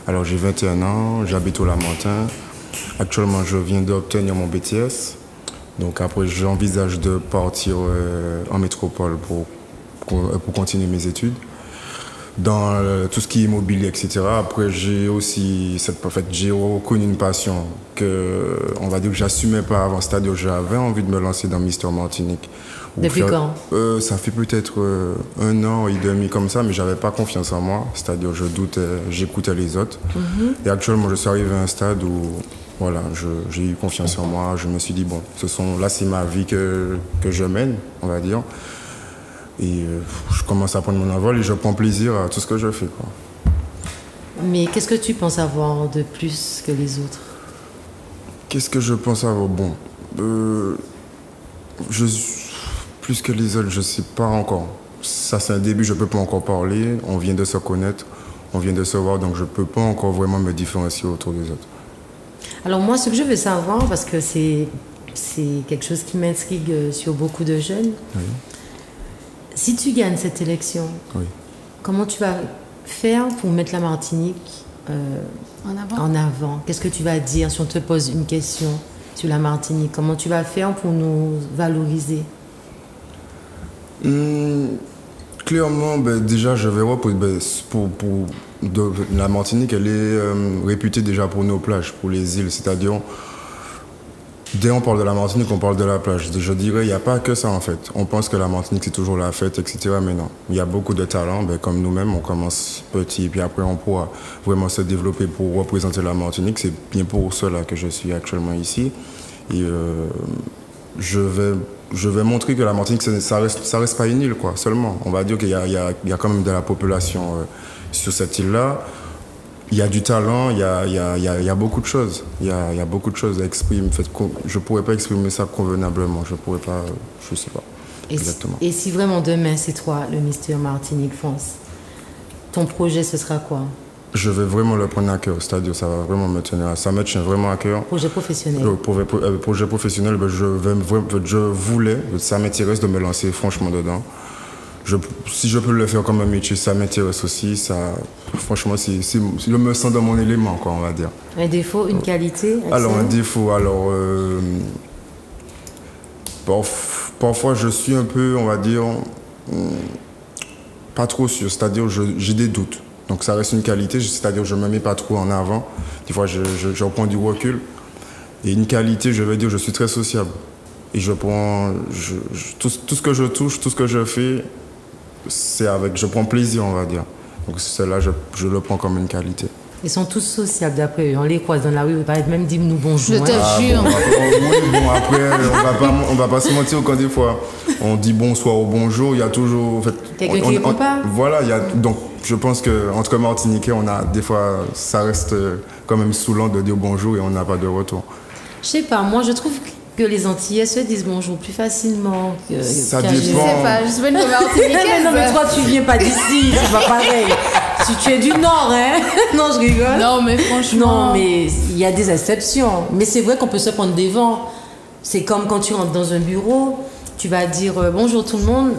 Alors, j'ai 21 ans, j'habite au Lamentin. Actuellement, je viens d'obtenir mon BTS. Donc, après, j'envisage de partir en métropole pour continuer mes études. Dans tout ce qui est immobilier, etc. Après, j'ai aussi j'ai reconnu une passion que, on va dire que j'assumais pas avant. C'est-à-dire que j'avais envie de me lancer dans Mister Martinique. Depuis quand? Ça fait peut-être 1 an et demi comme ça, mais j'avais pas confiance en moi. C'est-à-dire je doutais, j'écoutais les autres. Et actuellement, je suis arrivé à un stade où voilà, j'ai eu confiance en moi. Je me suis dit, bon, là, c'est ma vie que je mène, on va dire. Et je commence à prendre mon envol et je prends plaisir à tout ce que je fais, quoi. Mais qu'est-ce que tu penses avoir de plus que les autres? Qu'est-ce que je pense avoir? Bon, plus que les autres, je ne sais pas encore. Ça, c'est un début, je ne peux pas encore parler. On vient de se connaître, on vient de se voir, donc je ne peux pas encore vraiment me différencier autour des autres. Alors moi, ce que je veux savoir, parce que c'est quelque chose qui m'intrigue sur beaucoup de jeunes, oui. Si tu gagnes cette élection, oui. Comment tu vas faire pour mettre la Martinique en avant? Qu'est-ce que tu vas dire si on te pose une question sur la Martinique? Comment tu vas faire pour nous valoriser? Clairement, déjà, je vais voir la Martinique, elle est réputée déjà pour nos plages, pour les îles. C'est-à-dire, dès qu'on parle de la Martinique, on parle de la plage. Je dirais, il n'y a pas que ça en fait. On pense que la Martinique, c'est toujours la fête, etc. Mais non, il y a beaucoup de talents. Comme nous-mêmes, on commence petit, puis après, on pourra vraiment se développer pour représenter la Martinique. C'est bien pour cela que je suis actuellement ici. Et je vais montrer que la Martinique, ça reste pas une île, quoi, seulement. On va dire qu'il y a quand même de la population sur cette île-là. Il y a du talent, il y a beaucoup de choses. Il y a beaucoup de choses à exprimer. En fait, je ne pourrais pas exprimer ça convenablement. Je ne sais pas. Exactement. Et si vraiment demain, c'est toi, le Mister Martinique France, ton projet, ce sera quoi? Je vais vraiment le prendre à cœur. C'est-à-dire, ça va vraiment me tient vraiment à cœur. Projet professionnel. Projet professionnel, ça m'intéresse de me lancer franchement dedans. Si je peux le faire comme un métier, ça m'intéresse aussi. Franchement, je me sens dans mon élément, quoi, on va dire. Un défaut, une qualité? Alors, un défaut, parfois je suis un peu, on va dire, pas trop sûr. C'est-à-dire, j'ai des doutes. Donc, ça reste une qualité, c'est-à-dire, je ne me mets pas trop en avant. Des fois, je reprends du recul. Et une qualité, je vais dire, je suis très sociable. Et je prends, tout ce que je touche, tout ce que je fais, je prends plaisir, on va dire. Donc cela, je le prends comme une qualité. Ils sont tous sociables d'après eux. On les croise dans la rue, ils paraît même dire nous bonjour. Je te jure. Après, on va pas se mentir quand des fois on dit bonsoir ou bonjour, il y a toujours... En fait, quelqu'un qui répond pas. Voilà, donc je pense qu'entre Martiniquais, des fois, ça reste quand même saoulant de dire bonjour et on n'a pas de retour. Je sais pas, moi je trouve que les Antillais se disent bonjour plus facilement Ça qu'à- dépend. Je sais pas, je suis pas une Martiniquaise. Non, mais toi, tu viens pas d'ici, c'est pas pareil. Tu es du Nord, hein? Non, je rigole. Non, mais franchement. Non, mais il y a des exceptions. Mais c'est vrai qu'on peut se prendre des vents. C'est comme quand tu rentres dans un bureau, tu vas dire bonjour tout le monde.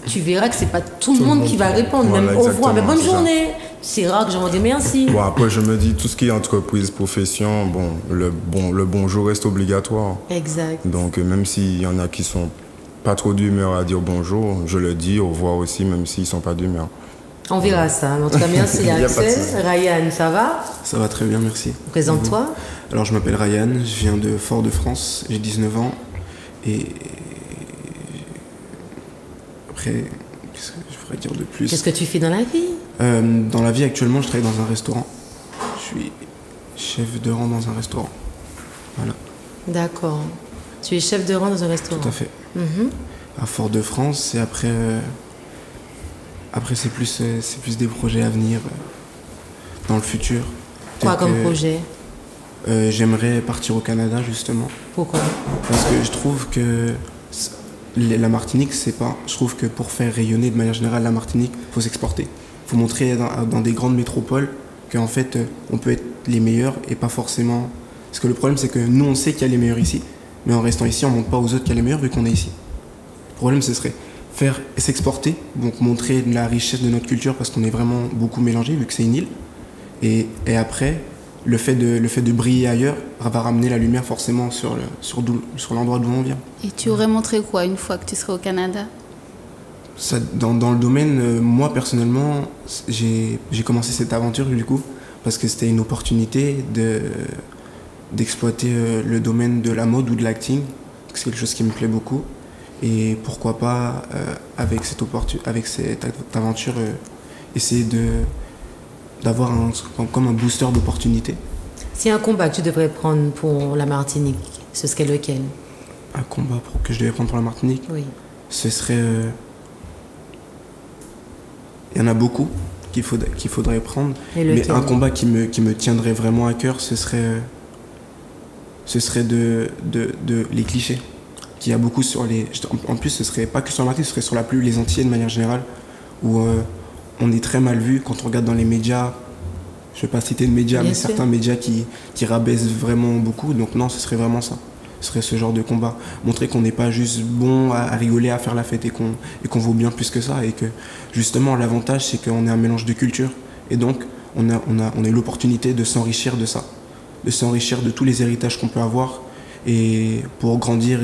Tu verras que c'est pas tout le monde qui va répondre, Voilà, même au revoir. Mais exactement, bonne c'est ça. journée. C'est rare que j'en dis merci. Bon, après, je me dis, tout ce qui est entreprise, profession, le bonjour reste obligatoire. Exact. Donc, même s'il y en a qui sont pas trop d'humeur à dire bonjour, je le dis, au revoir aussi, même s'ils sont pas d'humeur. On verra ça. En tout cas, merci Il y a pas de Axel. souci. Ryan, ça va? Ça va très bien, merci. Présente-toi. Alors, je m'appelle Ryan, je viens de Fort-de-France, j'ai 19 ans. Et après, qu'est-ce que je pourrais dire de plus? Qu'est-ce que tu fais dans la vie? Dans la vie, actuellement, je travaille dans un restaurant. Je suis chef de rang dans un restaurant. Voilà, D'accord. Tu es chef de rang dans un restaurant. tout à fait. Mhm. À Fort-de-France, et après, c'est plus des projets à venir dans le futur. Quoi Tel comme que, projet? J'aimerais partir au Canada, justement. Pourquoi? Parce que je trouve que la Martinique, c'est pas. Je trouve que pour faire rayonner de manière générale la Martinique, il faut s'exporter. Il faut montrer dans des grandes métropoles qu'en fait, on peut être les meilleurs et pas forcément. Parce que le problème, c'est que nous, on sait qu'il y a les meilleurs ici, mais en restant ici, on ne montre pas aux autres qu'il y a les meilleurs vu qu'on est ici. Le problème, ce serait faire s'exporter, donc montrer la richesse de notre culture parce qu'on est vraiment beaucoup mélangé vu que c'est une île. Et après, le fait de briller ailleurs va ramener la lumière forcément sur l'endroit d'où on vient. Et tu aurais montré quoi une fois que tu serais au Canada? Ça, dans le domaine, moi personnellement, j'ai commencé cette aventure du coup parce que c'était une opportunité d'exploiter le domaine de la mode ou de l'acting. C'est quelque chose qui me plaît beaucoup. Et pourquoi pas, avec cette aventure, essayer d'avoir comme un booster d'opportunités. Si un combat que tu devrais prendre pour la Martinique, ce serait lequel? Un combat que je devais prendre pour la Martinique, Oui. ce serait... Il y en a beaucoup qu'il faudrait prendre. Et Mais lequel? un combat qui me tiendrait vraiment à cœur, ce serait de les clichés. Qu'il y a beaucoup sur les... En plus, ce serait pas que sur la Martinique, ce serait sur les Antillais de manière générale, où on est très mal vu quand on regarde dans les médias. Je ne vais pas citer de médias, Bien mais sûr. certains médias qui rabaissent vraiment beaucoup. Donc non, ce serait vraiment ça. Ce serait ce genre de combat. Montrer qu'on n'est pas juste bon à rigoler, à faire la fête et qu'on vaut bien plus que ça. Et que justement, l'avantage, c'est qu'on est un mélange de cultures. Et donc, on a eu l'opportunité de s'enrichir de ça. De s'enrichir de tous les héritages qu'on peut avoir et pour grandir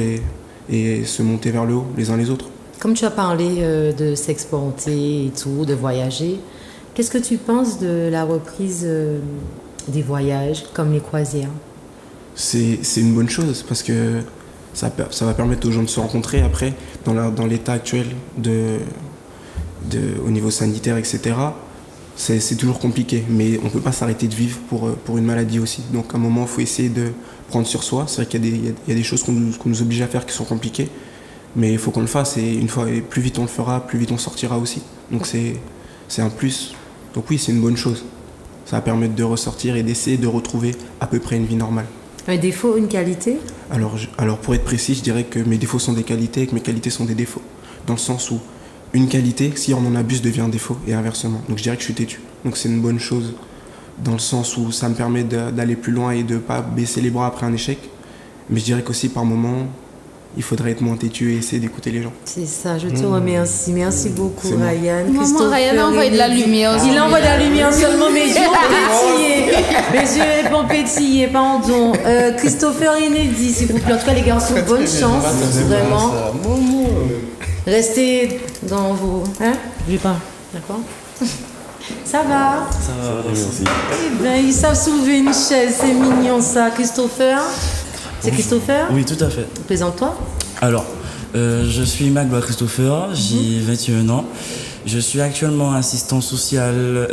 et se monter vers le haut, les uns les autres. Comme tu as parlé de s'exporter et tout, de voyager, qu'est-ce que tu penses de la reprise des voyages comme les croisières? C'est une bonne chose parce que ça va permettre aux gens de se rencontrer après dans l'état actuel au niveau sanitaire, etc. C'est toujours compliqué, mais on ne peut pas s'arrêter de vivre pour une maladie aussi. Donc à un moment, il faut essayer de prendre sur soi. C'est vrai qu'il y a des choses qu'on nous oblige à faire qui sont compliquées, mais il faut qu'on le fasse et plus vite on le fera, plus vite on sortira aussi. Donc c'est un plus. Donc oui, c'est une bonne chose. Ça va permettre de ressortir et d'essayer de retrouver à peu près une vie normale. Un défaut, une qualité? Alors pour être précis, je dirais que mes défauts sont des qualités et que mes qualités sont des défauts. Dans le sens où une qualité, si on en abuse, devient un défaut et inversement. Donc je dirais que je suis têtu. Donc c'est une bonne chose dans le sens où ça me permet d'aller plus loin et de ne pas baisser les bras après un échec. Mais je dirais qu'aussi par moment, il faudrait être moins têtu et essayer d'écouter les gens. C'est ça, je te remercie. Merci beaucoup, C'est moi. Ryan. Maman, Ryan a envoyé de la lumière aussi. Il envoie de la lumière seulement, mes yeux ont pétillé. Mes yeux ont pétillé, pardon. Christopher Inédit, s'il vous plaît. En tout cas, les garçons, bonne chance. Vraiment. Restez dans vos... Hein? Je vais pas. D'accord? Ça va? Ça va, merci. Eh bien, ils savent soulever une chaise. C'est mignon, ça. Christopher? C'est Christopher? Oui, tout à fait. Présente-toi. Alors, je suis Magloire Christopher, j'ai 21 ans. Je suis actuellement assistant social,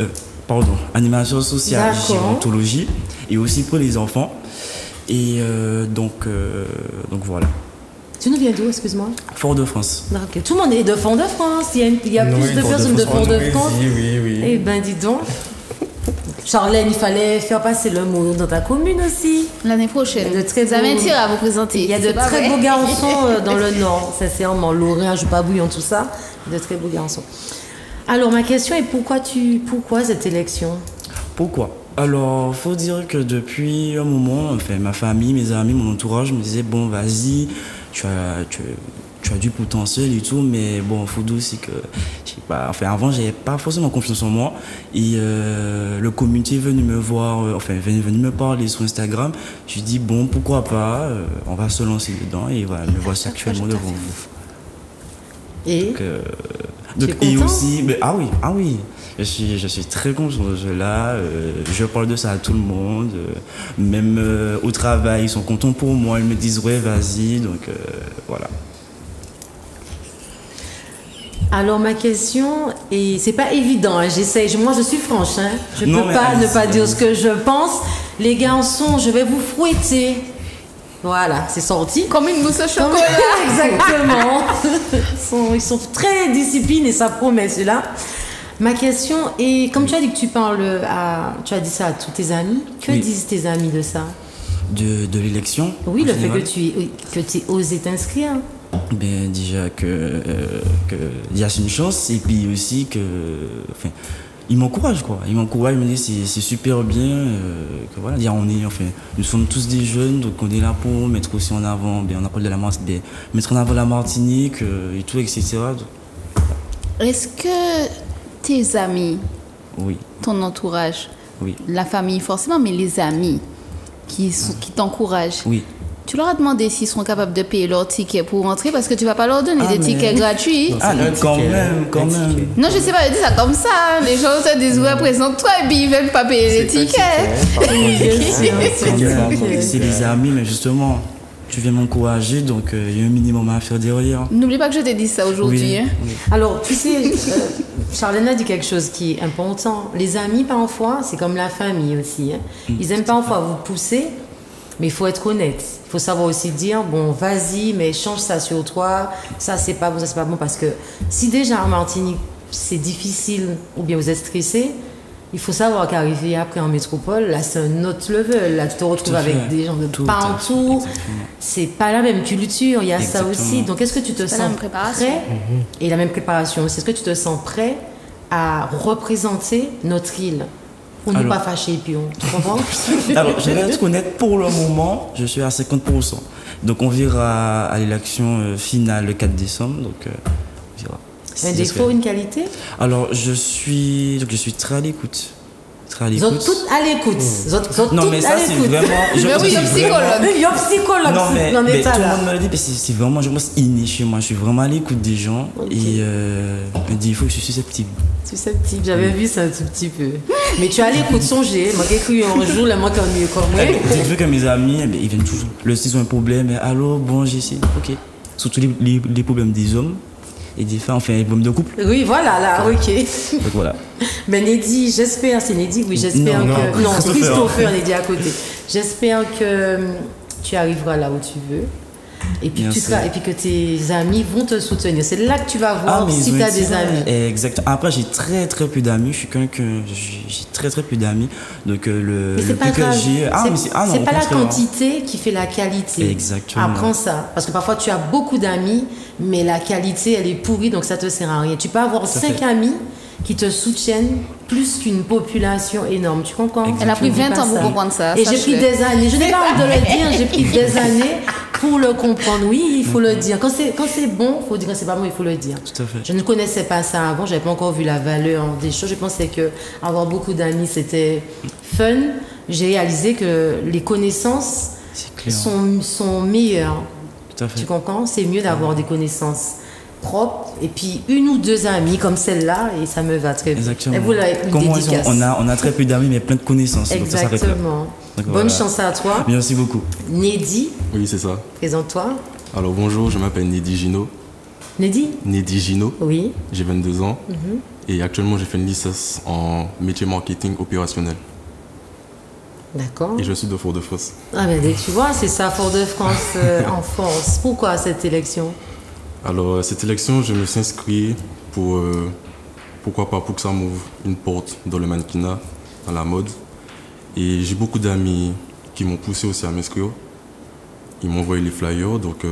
animateur social, gérontologie et aussi pour les enfants. Et donc voilà. Tu nous viens d'où, excuse-moi? Fort-de-France. Ok. Tout le monde est de Fort-de-France. Il y a plus de personnes de Fort-de-France. Oui. Eh ben, dis donc. Charlène, il fallait faire passer le mot dans ta commune aussi. L'année prochaine. Vous avez un tir à vous présenter. Il y a de très beaux garçons dans le Nord, sincèrement. Lorrain, je pas bouillon, tout ça. De très beaux garçons. Alors, ma question est pourquoi cette élection? Pourquoi? Alors, faut dire que depuis un moment, enfin, ma famille, mes amis, mon entourage me disaient bon, vas-y, tu as du potentiel et tout, mais bon, faut dire aussi que, je sais pas, enfin, avant, j'avais pas forcément confiance en moi. Et le comité est venu me voir, venu me parler sur Instagram. Je dis bon, pourquoi pas, on va se lancer dedans et voilà, me voici actuellement devant vous. Et et aussi, ah oui, je suis très content de cela. Je parle de ça à tout le monde, même au travail, ils sont contents pour moi, ils me disent ouais, vas-y, donc voilà. Alors ma question, et c'est pas évident, hein, moi je suis franche, hein, je peux pas ne pas dire ce que je pense. Les garçons, je vais vous fouetter. Voilà, c'est sorti. Comme une mousse au chocolat. Exactement. Ils sont très disciplinés, ça promet cela. Ma question est, comme tu as dit que tu as dit ça à tous tes amis, que disent tes amis de ça? De l'élection? Oui, le fait que tu aies osé t'inscrire. Ben, déjà que il y a une chance, et puis aussi que, enfin, ils m'encouragent quoi. Ils m'encouragent, ils me disent c'est super bien, que voilà, nous sommes tous des jeunes, donc on est là pour mettre aussi en avant, on appelle de la Martinique, mettre en avant la Martinique et tout, etc. Est-ce que tes amis, ton entourage, la famille forcément, mais les amis qui t'encouragent, tu leur as demandé s'ils seront capables de payer leur ticket pour rentrer, parce que tu vas pas leur donner des tickets gratuits. Quand même. Non, je sais pas, je dis ça comme ça. Les gens te disent ouais, présente-toi, et puis ils veulent pas payer les tickets. C'est les amis, mais justement, tu viens m'encourager, donc il y a un minimum à faire derrière. N'oublie pas que je t'ai dit ça aujourd'hui. Hein. Alors, tu sais, Charlène a dit quelque chose qui est important. Les amis, parfois, c'est comme la famille aussi. Hein. Ils aiment parfois vous pousser, mais il faut être honnête. Il faut savoir aussi dire, bon, vas-y, mais change ça sur toi. Ça, c'est pas bon, ça, c'est pas bon. Parce que si déjà en Martinique, c'est difficile, ou bien vous êtes stressé, il faut savoir qu'arriver après en métropole, là, c'est un autre level. Là, tu te retrouves avec des gens de partout. C'est pas la même culture, il y a ça aussi. Donc, est-ce que tu te sens prêt? Et la même préparation aussi. Est-ce que tu te sens prêt à représenter notre île? On n'est pas fâché, puis tu comprends? Alors, je vais être honnête, pour le moment, je suis à 50%. Donc, on verra à l'élection finale le 4 décembre. Donc, on verra. Un défaut, une qualité? Alors, je suis très à l'écoute. Ils sont toutes à l'écoute. Non, mais ça, c'est vraiment. Mais oui, il y a psychologue. Non, mais tout le monde me le dit, mais c'est vraiment, je pense, inné chez moi. Je suis vraiment à l'écoute des gens. Et un défaut, je suis susceptible. Susceptible, j'avais vu ça un tout petit peu. Mais tu as l'écoute, songer. Moi, j'ai cru un jour, là, moi, comme mieux comme moi. J'ai vu que mes amis, ils viennent toujours. S'ils ont un problème, allô, bon, j'essaie. Ok. Surtout les problèmes des hommes. Et des femmes, enfin, les problèmes de couple. Oui, voilà, là, ok. Donc voilà. Mais Neddy, j'espère, c'est Neddy, oui, j'espère que. Non, Christopher, Neddy à côté. J'espère que tu arriveras là où tu veux. Et puis, que tes amis vont te soutenir. C'est là que tu vas voir si tu as des amis. Exactement. Après, j'ai très peu d'amis. Je suis j'ai très peu d'amis. Donc, mais c'est pas grave. C'est pas la quantité qui fait la qualité. Exactement. Apprends ça. Parce que parfois, tu as beaucoup d'amis, mais la qualité, elle est pourrie, donc ça te sert à rien. Tu peux avoir 5 amis qui te soutiennent plus qu'une population énorme. Tu comprends? Exactement. Elle a pris 20 ans pour comprendre ça. Et j'ai pris des années. Je n'ai pas honte de le dire. J'ai pris des années pour le comprendre. Oui, il faut le dire. Quand c'est bon, il faut dire que c'est pas bon, il faut le dire. Tout à fait. Je ne connaissais pas ça avant. Je n'avais pas encore vu la valeur des choses. Je pensais que avoir beaucoup d'amis, c'était fun. J'ai réalisé que les connaissances sont meilleures. Tout à fait. Tu comprends? C'est mieux d'avoir des connaissances propre et puis 1 ou 2 amis comme celle-là et ça me va très bien. Exactement. Et vous l'avez on a très peu d'amis mais plein de connaissances. Exactement. Donc, bonne chance à toi. Merci beaucoup. Neddy. Oui, c'est ça. Présente-toi. Alors bonjour, je m'appelle Neddy Gino. Neddy Gino. Oui. J'ai 22 ans et actuellement j'ai fait une licence en métier marketing opérationnel. D'accord. Et je suis de Fort-de-France. Ah ben tu vois, c'est ça, Fort-de-France en France. Pourquoi cette élection? Alors, cette élection, je me suis inscrit pourquoi pas, pour que ça m'ouvre une porte dans le mannequinat dans la mode. Et j'ai beaucoup d'amis qui m'ont poussé aussi à m'inscrire. Ils m'ont envoyé les flyers, donc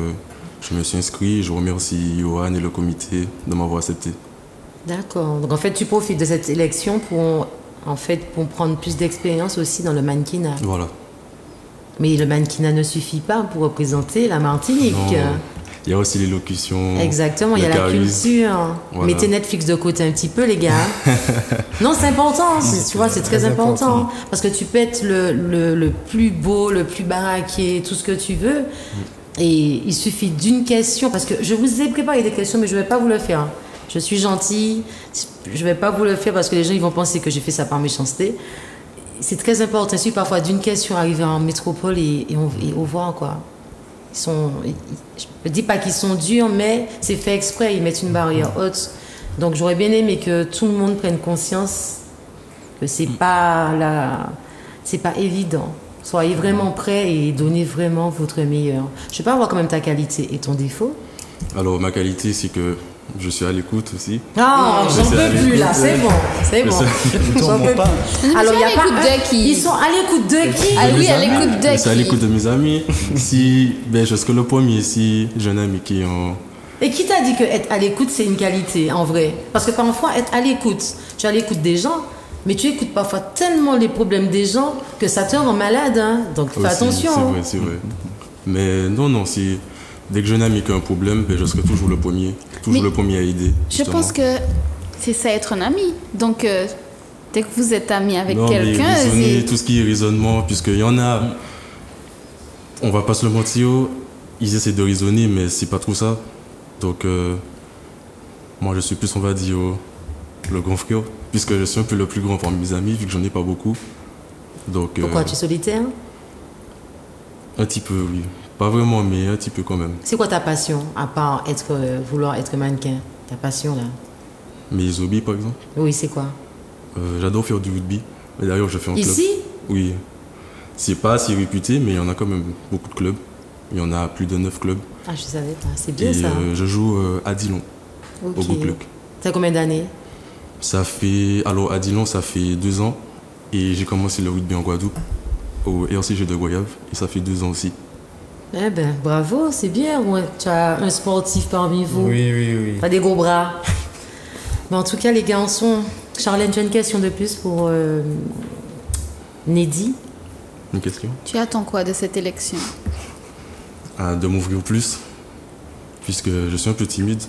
je me suis inscrit. Je remercie Johan et le comité de m'avoir accepté. D'accord. Donc en fait, tu profites de cette élection pour prendre plus d'expérience aussi dans le mannequinat. Voilà. Mais le mannequinat ne suffit pas pour représenter la Martinique. Non, il y a aussi l'élocution. Exactement, il y a la culture. Voilà. Mettez Netflix de côté un petit peu, les gars. Non, c'est important, tu vois, c'est très important. Parce que tu peux être le plus beau, le plus baraqué, tout ce que tu veux. Et il suffit d'une question. Parce que je vous ai préparé des questions, mais je ne vais pas vous le faire. Je suis gentille, je ne vais pas vous le faire parce que les gens ils vont penser que j'ai fait ça par méchanceté. C'est très important. Il suffit parfois d'une question arriver en métropole et on voit quoi. Je ne dis pas qu'ils sont durs, mais c'est fait exprès, ils mettent une barrière haute. Donc j'aurais bien aimé que tout le monde prenne conscience que c'est pas évident. Soyez vraiment prêts et donnez vraiment votre meilleur. Je ne sais pas voir quand même ta qualité et ton défaut. Alors ma qualité, c'est que je suis à l'écoute aussi. Non, j'en peux plus là, c'est bon. J'en peux plus. Alors, il y a pas ils sont à l'écoute de qui? Ah oui, à l'écoute de qui? C'est à l'écoute de mes amis. Je serai le premier si j'ai un ami qui est en... Et qui t'a dit que être à l'écoute, c'est une qualité, en vrai? Parce que parfois, être à l'écoute, tu es à l'écoute des gens, mais tu écoutes parfois tellement les problèmes des gens que ça te rend malade. Hein. Donc, fais attention. C'est vrai. Mais non, si... Dès que j'ai un ami qui a un problème, je serai toujours le premier. Le premier à aider. Justement. Je pense que c'est ça être un ami. Donc, dès que vous êtes ami avec quelqu'un... Tout ce qui est raisonnement, puisqu'il y en a... On va pas se le mentir, ils essaient de raisonner, mais c'est pas trop ça. Donc, moi, je suis plus, on va dire, le grand frère, puisque je suis un peu le plus grand parmi mes amis, vu que j'en ai pas beaucoup. Donc, pourquoi tu es solitaire? Un petit peu, oui. Pas vraiment, mais un petit peu quand même. C'est quoi ta passion, à part vouloir être mannequin? Ta passion, là? Mes hobbies, par exemple? Oui, c'est quoi? J'adore faire du rugby. Mais d'ailleurs, je fais en club. Ici? Oui. C'est pas assez réputé, mais il y en a quand même beaucoup de clubs. Il y en a plus de 9 clubs. Ah, je savais pas. C'est bien, et ça. Je joue à Dillon, au Goucleuc. Ça fait combien d'années? Alors, à Dillon, ça fait 2 ans. Et j'ai commencé le rugby en Guadeloupe, au RCG de Goyave. Et ça fait 2 ans aussi. Eh ben, bravo, c'est bien. Tu as un sportif parmi vous. Oui. Tu as des gros bras. Mais en tout cas, les garçons, Charlène, tu as une question de plus pour Neddy? Une question? Tu attends quoi de cette élection? De m'ouvrir plus, puisque je suis un peu timide.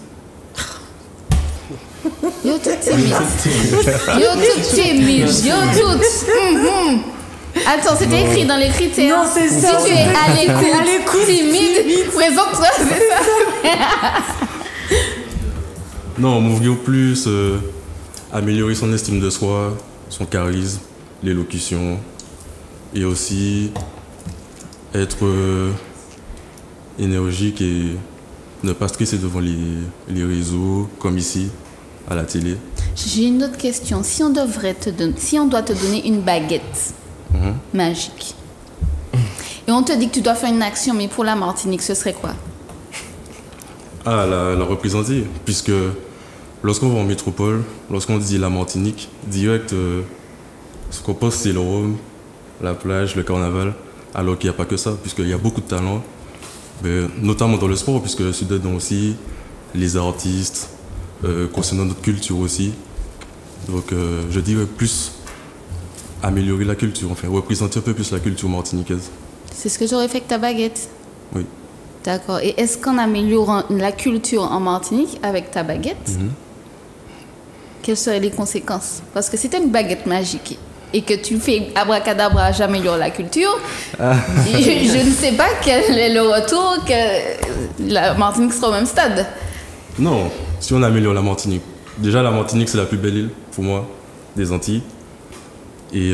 Yo tout timide. Attends, c'était écrit dans les critères. Non, c'est ça. Si tu es à l'écoute, timide, présente-toi, c'est ça. Non, m'ouvrir plus, améliorer son estime de soi, son charisme, l'élocution, et aussi être énergique et ne pas stresser devant les réseaux, comme ici, à la télé. J'ai une autre question. Si on doit te donner une baguette magique, et on te dit que tu dois faire une action, mais pour la Martinique, ce serait quoi? La représenter, puisque lorsqu'on va en métropole, lorsqu'on dit la Martinique, direct, ce qu'on pense c'est le rhum, la plage, le carnaval, alors qu'il n'y a pas que ça, puisqu'il y a beaucoup de talents, notamment dans le sport, puisque je suis dedans aussi, les artistes, concernant notre culture aussi. Donc je dirais plus améliorer la culture, enfin représenter un peu plus la culture martiniquaise. C'est ce que j'aurais fait avec ta baguette? Oui. D'accord. Et est-ce qu'en améliorant la culture en Martinique avec ta baguette, quelles seraient les conséquences? Parce que si tu as une baguette magique et que tu fais abracadabra, j'améliore la culture, je ne sais pas quel est le retour, que la Martinique sera au même stade. Non, si on améliore la Martinique. Déjà, la Martinique, c'est la plus belle île, pour moi, des Antilles. Et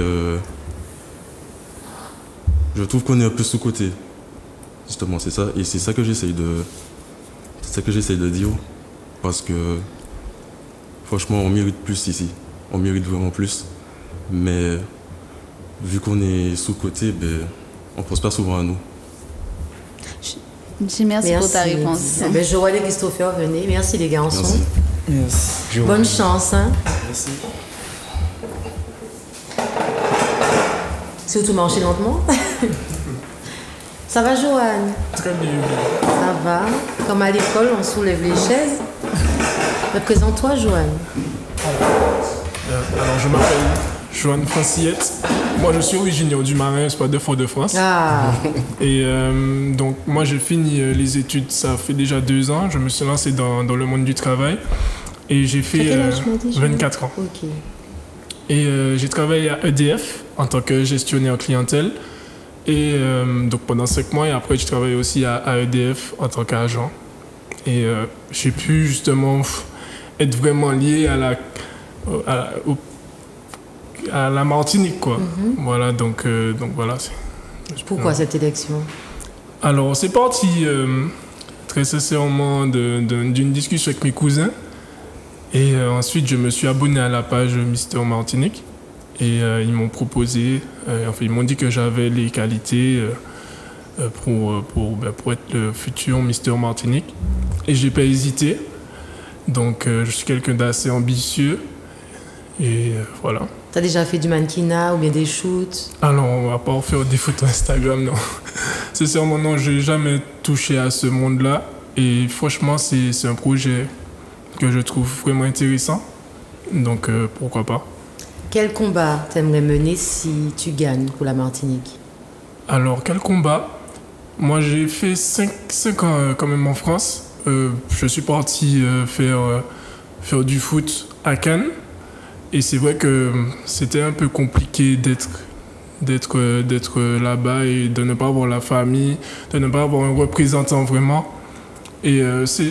je trouve qu'on est un peu sous-côté. Justement, c'est ça. Et c'est ça que j'essaye de dire. Parce que, franchement, on mérite plus ici. On mérite vraiment plus. Mais, vu qu'on est sous-côté, on ne pense pas souvent à nous. Merci pour ta réponse. Joël et Christopher, venez. Merci les garçons. Merci. Bonne chance. Hein. Merci. Surtout marcher lentement. Ça va, Joanne? Très bien. Ça va. Comme à l'école, on soulève les chaises. Présente-toi, Joanne. Alors, je m'appelle Joanne Francillette. Moi, je suis originaire du Marin, c'est pas de Fort-de-France. Ah. Et donc, moi, j'ai fini les études, ça fait déjà 2 ans. Je me suis lancé dans le monde du travail. Et j'ai fait quel âge, tu m'as dit, 24 ans. Ok. Et j'ai travaillé à EDF en tant que gestionnaire clientèle. Et donc pendant 5 mois, et après je travaillais aussi à EDF en tant qu'agent. Et j'ai pu justement être vraiment lié à la Martinique, quoi. Voilà, donc voilà. Pourquoi cette élection? Alors c'est parti très sincèrement d'une discussion avec mes cousins. Et ensuite je me suis abonné à la page Mister Martinique. Et ils m'ont proposé, enfin ils m'ont dit que j'avais les qualités pour être le futur Mister Martinique. Et j'ai pas hésité. Donc je suis quelqu'un d'assez ambitieux. Et voilà. T'as déjà fait du mannequinat ou bien des shoots? Alors, à part faire des photos Instagram, non. Sincèrement, non, j'ai jamais touché à ce monde-là. Et franchement, c'est un projet que je trouve vraiment intéressant. Donc pourquoi pas. Quel combat t'aimerais mener si tu gagnes pour la Martinique? Alors, quel combat? Moi, j'ai fait 5 ans quand même en France. Je suis parti faire du foot à Cannes. Et c'est vrai que c'était un peu compliqué d'être là-bas et de ne pas avoir la famille, de ne pas avoir un représentant vraiment. Et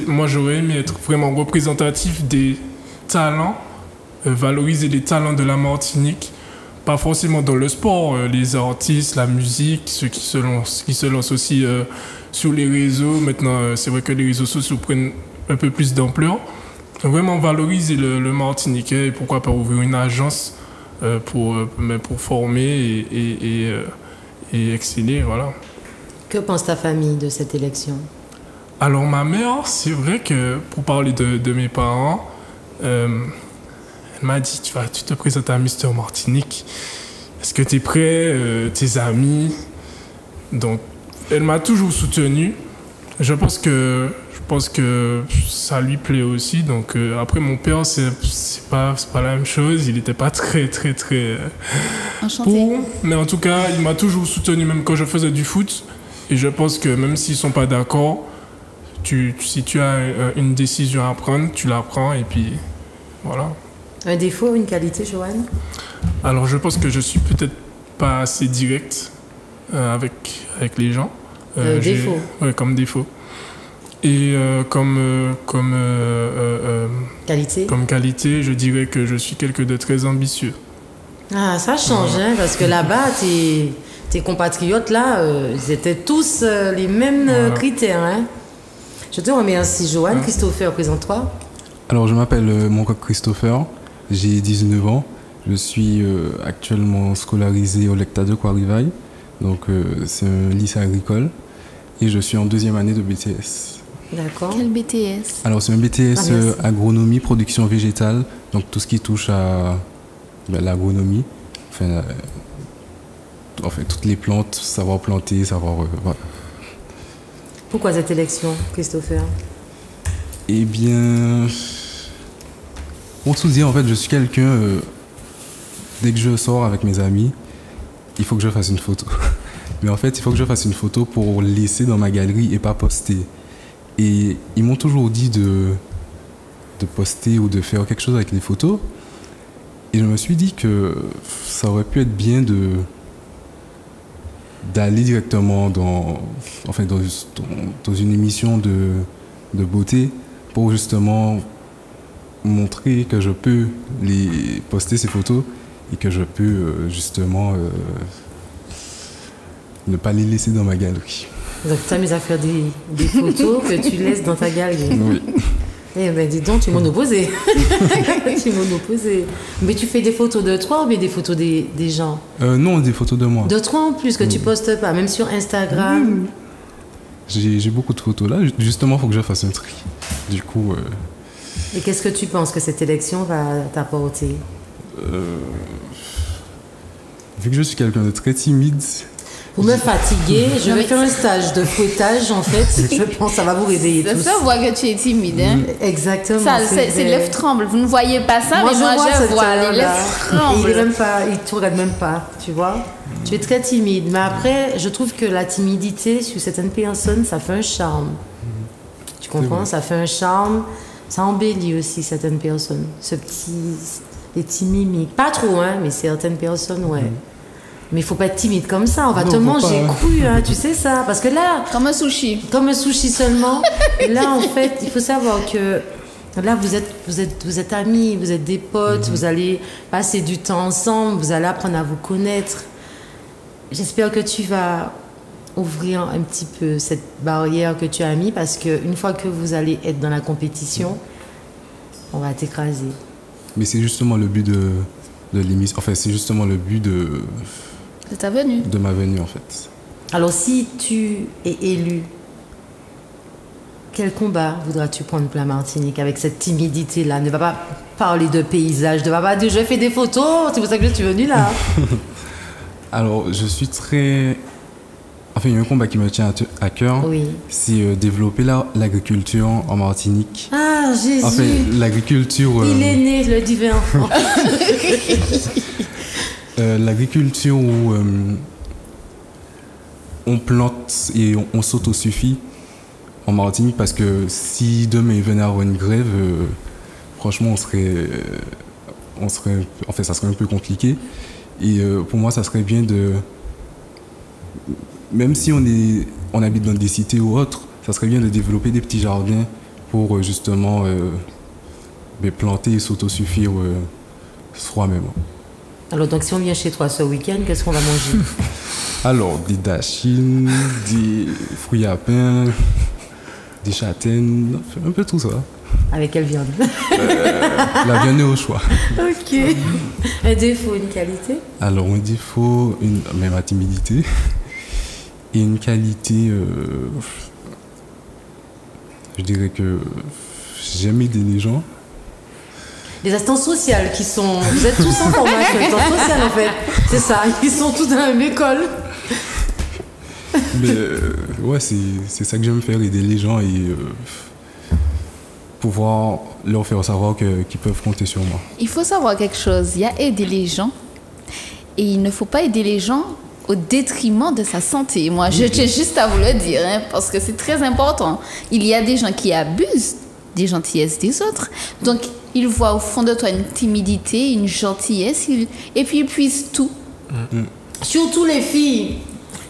moi, j'aurais aimé être vraiment représentatif des talents, valoriser les talents de la Martinique, pas forcément dans le sport, les artistes, la musique, ceux qui se lancent aussi sur les réseaux. Maintenant, c'est vrai que les réseaux sociaux prennent un peu plus d'ampleur. Vraiment valoriser le Martiniquais et pourquoi pas ouvrir une agence pour former et exceller, voilà. Que pense ta famille de cette élection? Alors ma mère, c'est vrai que pour parler de mes parents, elle m'a dit tu te présentes à Mister Martinique, est-ce que tu es prêt, tes amis? Donc elle m'a toujours soutenu. Je pense que ça lui plaît aussi. Donc après mon père, c'est pas la même chose. Il n'était pas très Enchanté. pour. Mais en tout cas, il m'a toujours soutenu même quand je faisais du foot. Et je pense que même s'ils sont pas d'accord, si tu as une décision à prendre, tu la prends et puis voilà. Un défaut ou une qualité, Joanne? Alors je pense que je suis peut-être pas assez direct avec les gens. Défaut. Ouais, comme défaut. Et comme qualité, je dirais que je suis quelqu'un de très ambitieux. Ah, ça change, hein, parce que là-bas, tes compatriotes, là, ils étaient tous les mêmes critères. Hein. Je te remercie, Joanne. Christopher, présente-toi. Alors, je m'appelle Moncoq Christopher, j'ai 19 ans. Je suis actuellement scolarisé au Lecta de Quarrivaille, donc c'est un lycée agricole, et je suis en 2e année de BTS. D'accord. Quel BTS? Alors, c'est un BTS agronomie, production végétale, donc tout ce qui touche à l'agronomie, enfin, toutes les plantes, savoir planter, savoir... voilà. Pourquoi cette élection, Christopher? Eh bien, pour tout dire, en fait, je suis quelqu'un, dès que je sors avec mes amis, il faut que je fasse une photo. Mais en fait, il faut que je fasse une photo pour laisser dans ma galerie et pas poster. Et ils m'ont toujours dit de poster ou de faire quelque chose avec les photos. Et je me suis dit que ça aurait pu être bien d'aller directement dans une émission de beauté pour justement montrer que je peux poster ces photos et que je peux justement ne pas les laisser dans ma galerie. Donc tu t'amuses à faire des photos que tu laisses dans ta galerie. Oui. Eh ben dis donc, tu es monoposé. Tu es monoposé. Mais tu fais des photos de toi ou bien des photos des gens? Non, des photos de moi. De toi en plus, que tu postes pas, même sur Instagram. J'ai beaucoup de photos là. Justement, il faut que je fasse un tri. Du coup... Et qu'est-ce que tu penses que cette élection va t'apporter? vu que je suis quelqu'un de très timide, Vous me fatiguez, je vais faire un stage de fouettage en fait. Je pense que ça va vous réveiller tous. Ça, on voit que tu es timide. Hein? Exactement. Ça, ses lèvres tremblent. Vous ne voyez pas ça, mais moi je vois les lèvres tremblent. Il ne te regarde même pas, tu vois. Tu es très timide. Mais après, je trouve que la timidité, sur certaines personnes, ça fait un charme. Tu comprends? Ça fait un charme. Ça embellit aussi certaines personnes. Les petits mimiques. Pas trop, hein, mais certaines personnes, ouais. Mais il faut pas être timide comme ça, on va te manger cru, hein, tu sais ça. Parce que là... Comme un sushi. Comme un sushi seulement. Là, en fait, il faut savoir que... Là, vous êtes amis, vous êtes des potes, vous allez passer du temps ensemble, vous allez apprendre à vous connaître. J'espère que tu vas ouvrir un petit peu cette barrière que tu as mis, parce qu'une fois que vous allez être dans la compétition, on va t'écraser. Mais c'est justement le but de l'émission. Enfin, c'est justement le but de ta venue. De ma venue, en fait. Alors, si tu es élu, quel combat voudras-tu prendre pour la Martinique avec cette timidité-là? Ne va pas parler de paysage, ne va pas dire je fais des photos, c'est pour ça que je suis venue là. Alors, je suis très... Enfin, il y a un combat qui me tient à cœur. Oui. C'est développer l'agriculture en Martinique. Ah, Jésus! Enfin, l'agriculture... Il est né, le divin enfant. L'agriculture où on plante et on s'autosuffit en Martinique, parce que si demain il venait à avoir une grève, franchement, ça serait un peu compliqué. Et pour moi, ça serait bien de... Même si on habite dans des cités ou autres, ça serait bien de développer des petits jardins pour justement planter et s'autosuffire soi-même. Alors, donc, si on vient chez toi ce week-end, qu'est-ce qu'on va manger? Alors, des dachines, des fruits à pain, des châtaignes, un peu tout ça. Avec quelle viande? La viande est au choix. Ok. Un défaut, une qualité? Alors, un défaut, même ma timidité. Et une qualité, je dirais que j'aime aider les gens. Les assistantes sociales qui sont... Vous êtes tous en formation assistante sociale en fait. C'est ça, ils sont tous dans la même école. Mais ouais, c'est ça que j'aime faire, aider les gens et pouvoir leur faire savoir qu'ils peuvent compter sur moi. Il faut savoir quelque chose, il y a aider les gens et il ne faut pas aider les gens au détriment de sa santé. Moi, je tiens juste à vous le dire, hein, parce que c'est très important. Il y a des gens qui abusent des gentillesses des autres. Donc, ils voient au fond de toi une timidité, une gentillesse, et puis ils puissent tout. Surtout les filles.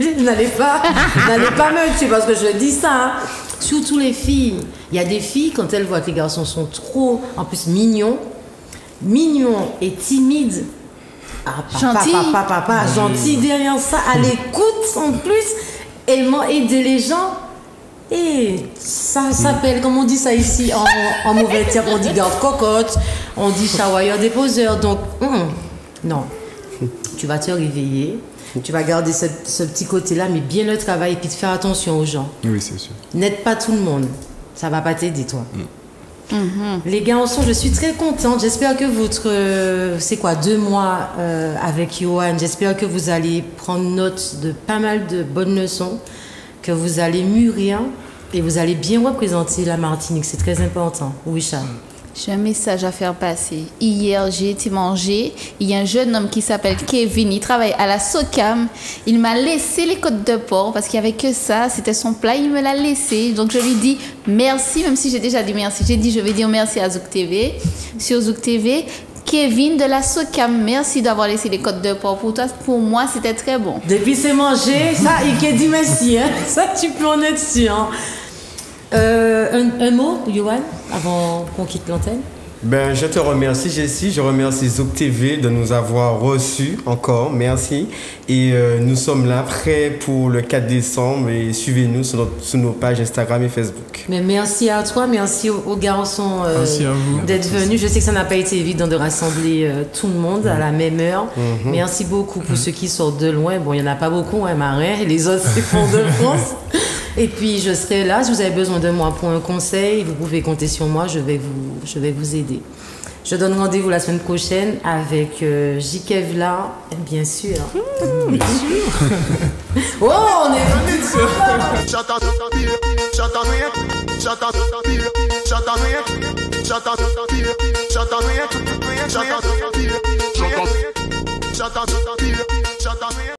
N'allez pas me tuer parce que je dis ça. Hein. Surtout les filles. Il y a des filles, quand elles voient que les garçons sont trop, en plus, mignons et timides. Ah, papa, gentil derrière ça, à l'écoute en plus, elles m'ont aidé les gens. Et ça s'appelle, comme on dit ça ici en mauvais terme, on dit garde-cocotte, on dit chavoyeur déposeur. Donc, non, tu vas te réveiller, tu vas garder ce petit côté-là, mais bien le travail et puis te faire attention aux gens. Oui, c'est sûr. N'aide pas tout le monde, ça va pas t'aider, toi. Les garçons, je suis très contente. J'espère que c'est quoi, 2 mois avec Johan, j'espère que vous allez prendre note de pas mal de bonnes leçons, que vous allez mûrir et vous allez bien représenter la Martinique. C'est très important. Oui, Charles. J'ai un message à faire passer. Hier, j'ai été manger. Il y a un jeune homme qui s'appelle Kevin. Il travaille à la SOCAM. Il m'a laissé les côtes de porc parce qu'il n'y avait que ça. C'était son plat. Il me l'a laissé. Donc, je lui dis merci, même si j'ai déjà dit merci. J'ai dit je vais dire merci à Zouk TV. Sur Zouk TV, Kevin de la SOCAM, merci d'avoir laissé les côtes de porc pour toi. Pour moi, c'était très bon. Depuis c'est mangé, ça, il dit merci. Hein. Ça, tu peux en être sûr. Hein. Un mot, Johan, avant qu'on quitte l'antenne? Ben, je te remercie, Jessie. Je remercie Zouk TV de nous avoir reçus encore. Merci. Et nous sommes là, prêts pour le 4 décembre. Et suivez-nous sur nos pages Instagram et Facebook. Mais merci à toi, merci aux garçons d'être venus. Je sais que ça n'a pas été évident de rassembler tout le monde à la même heure. Merci beaucoup pour ceux qui sortent de loin. Bon, il n'y en a pas beaucoup, hein, Marin. Les autres, c'est Fond de France. Et puis, je serai là. Si vous avez besoin de moi pour un conseil, vous pouvez compter sur moi. Je vais vous aider. Je donne rendez-vous la semaine prochaine avec Jikevla, bien sûr. Bien sûr. Oh, on est venu.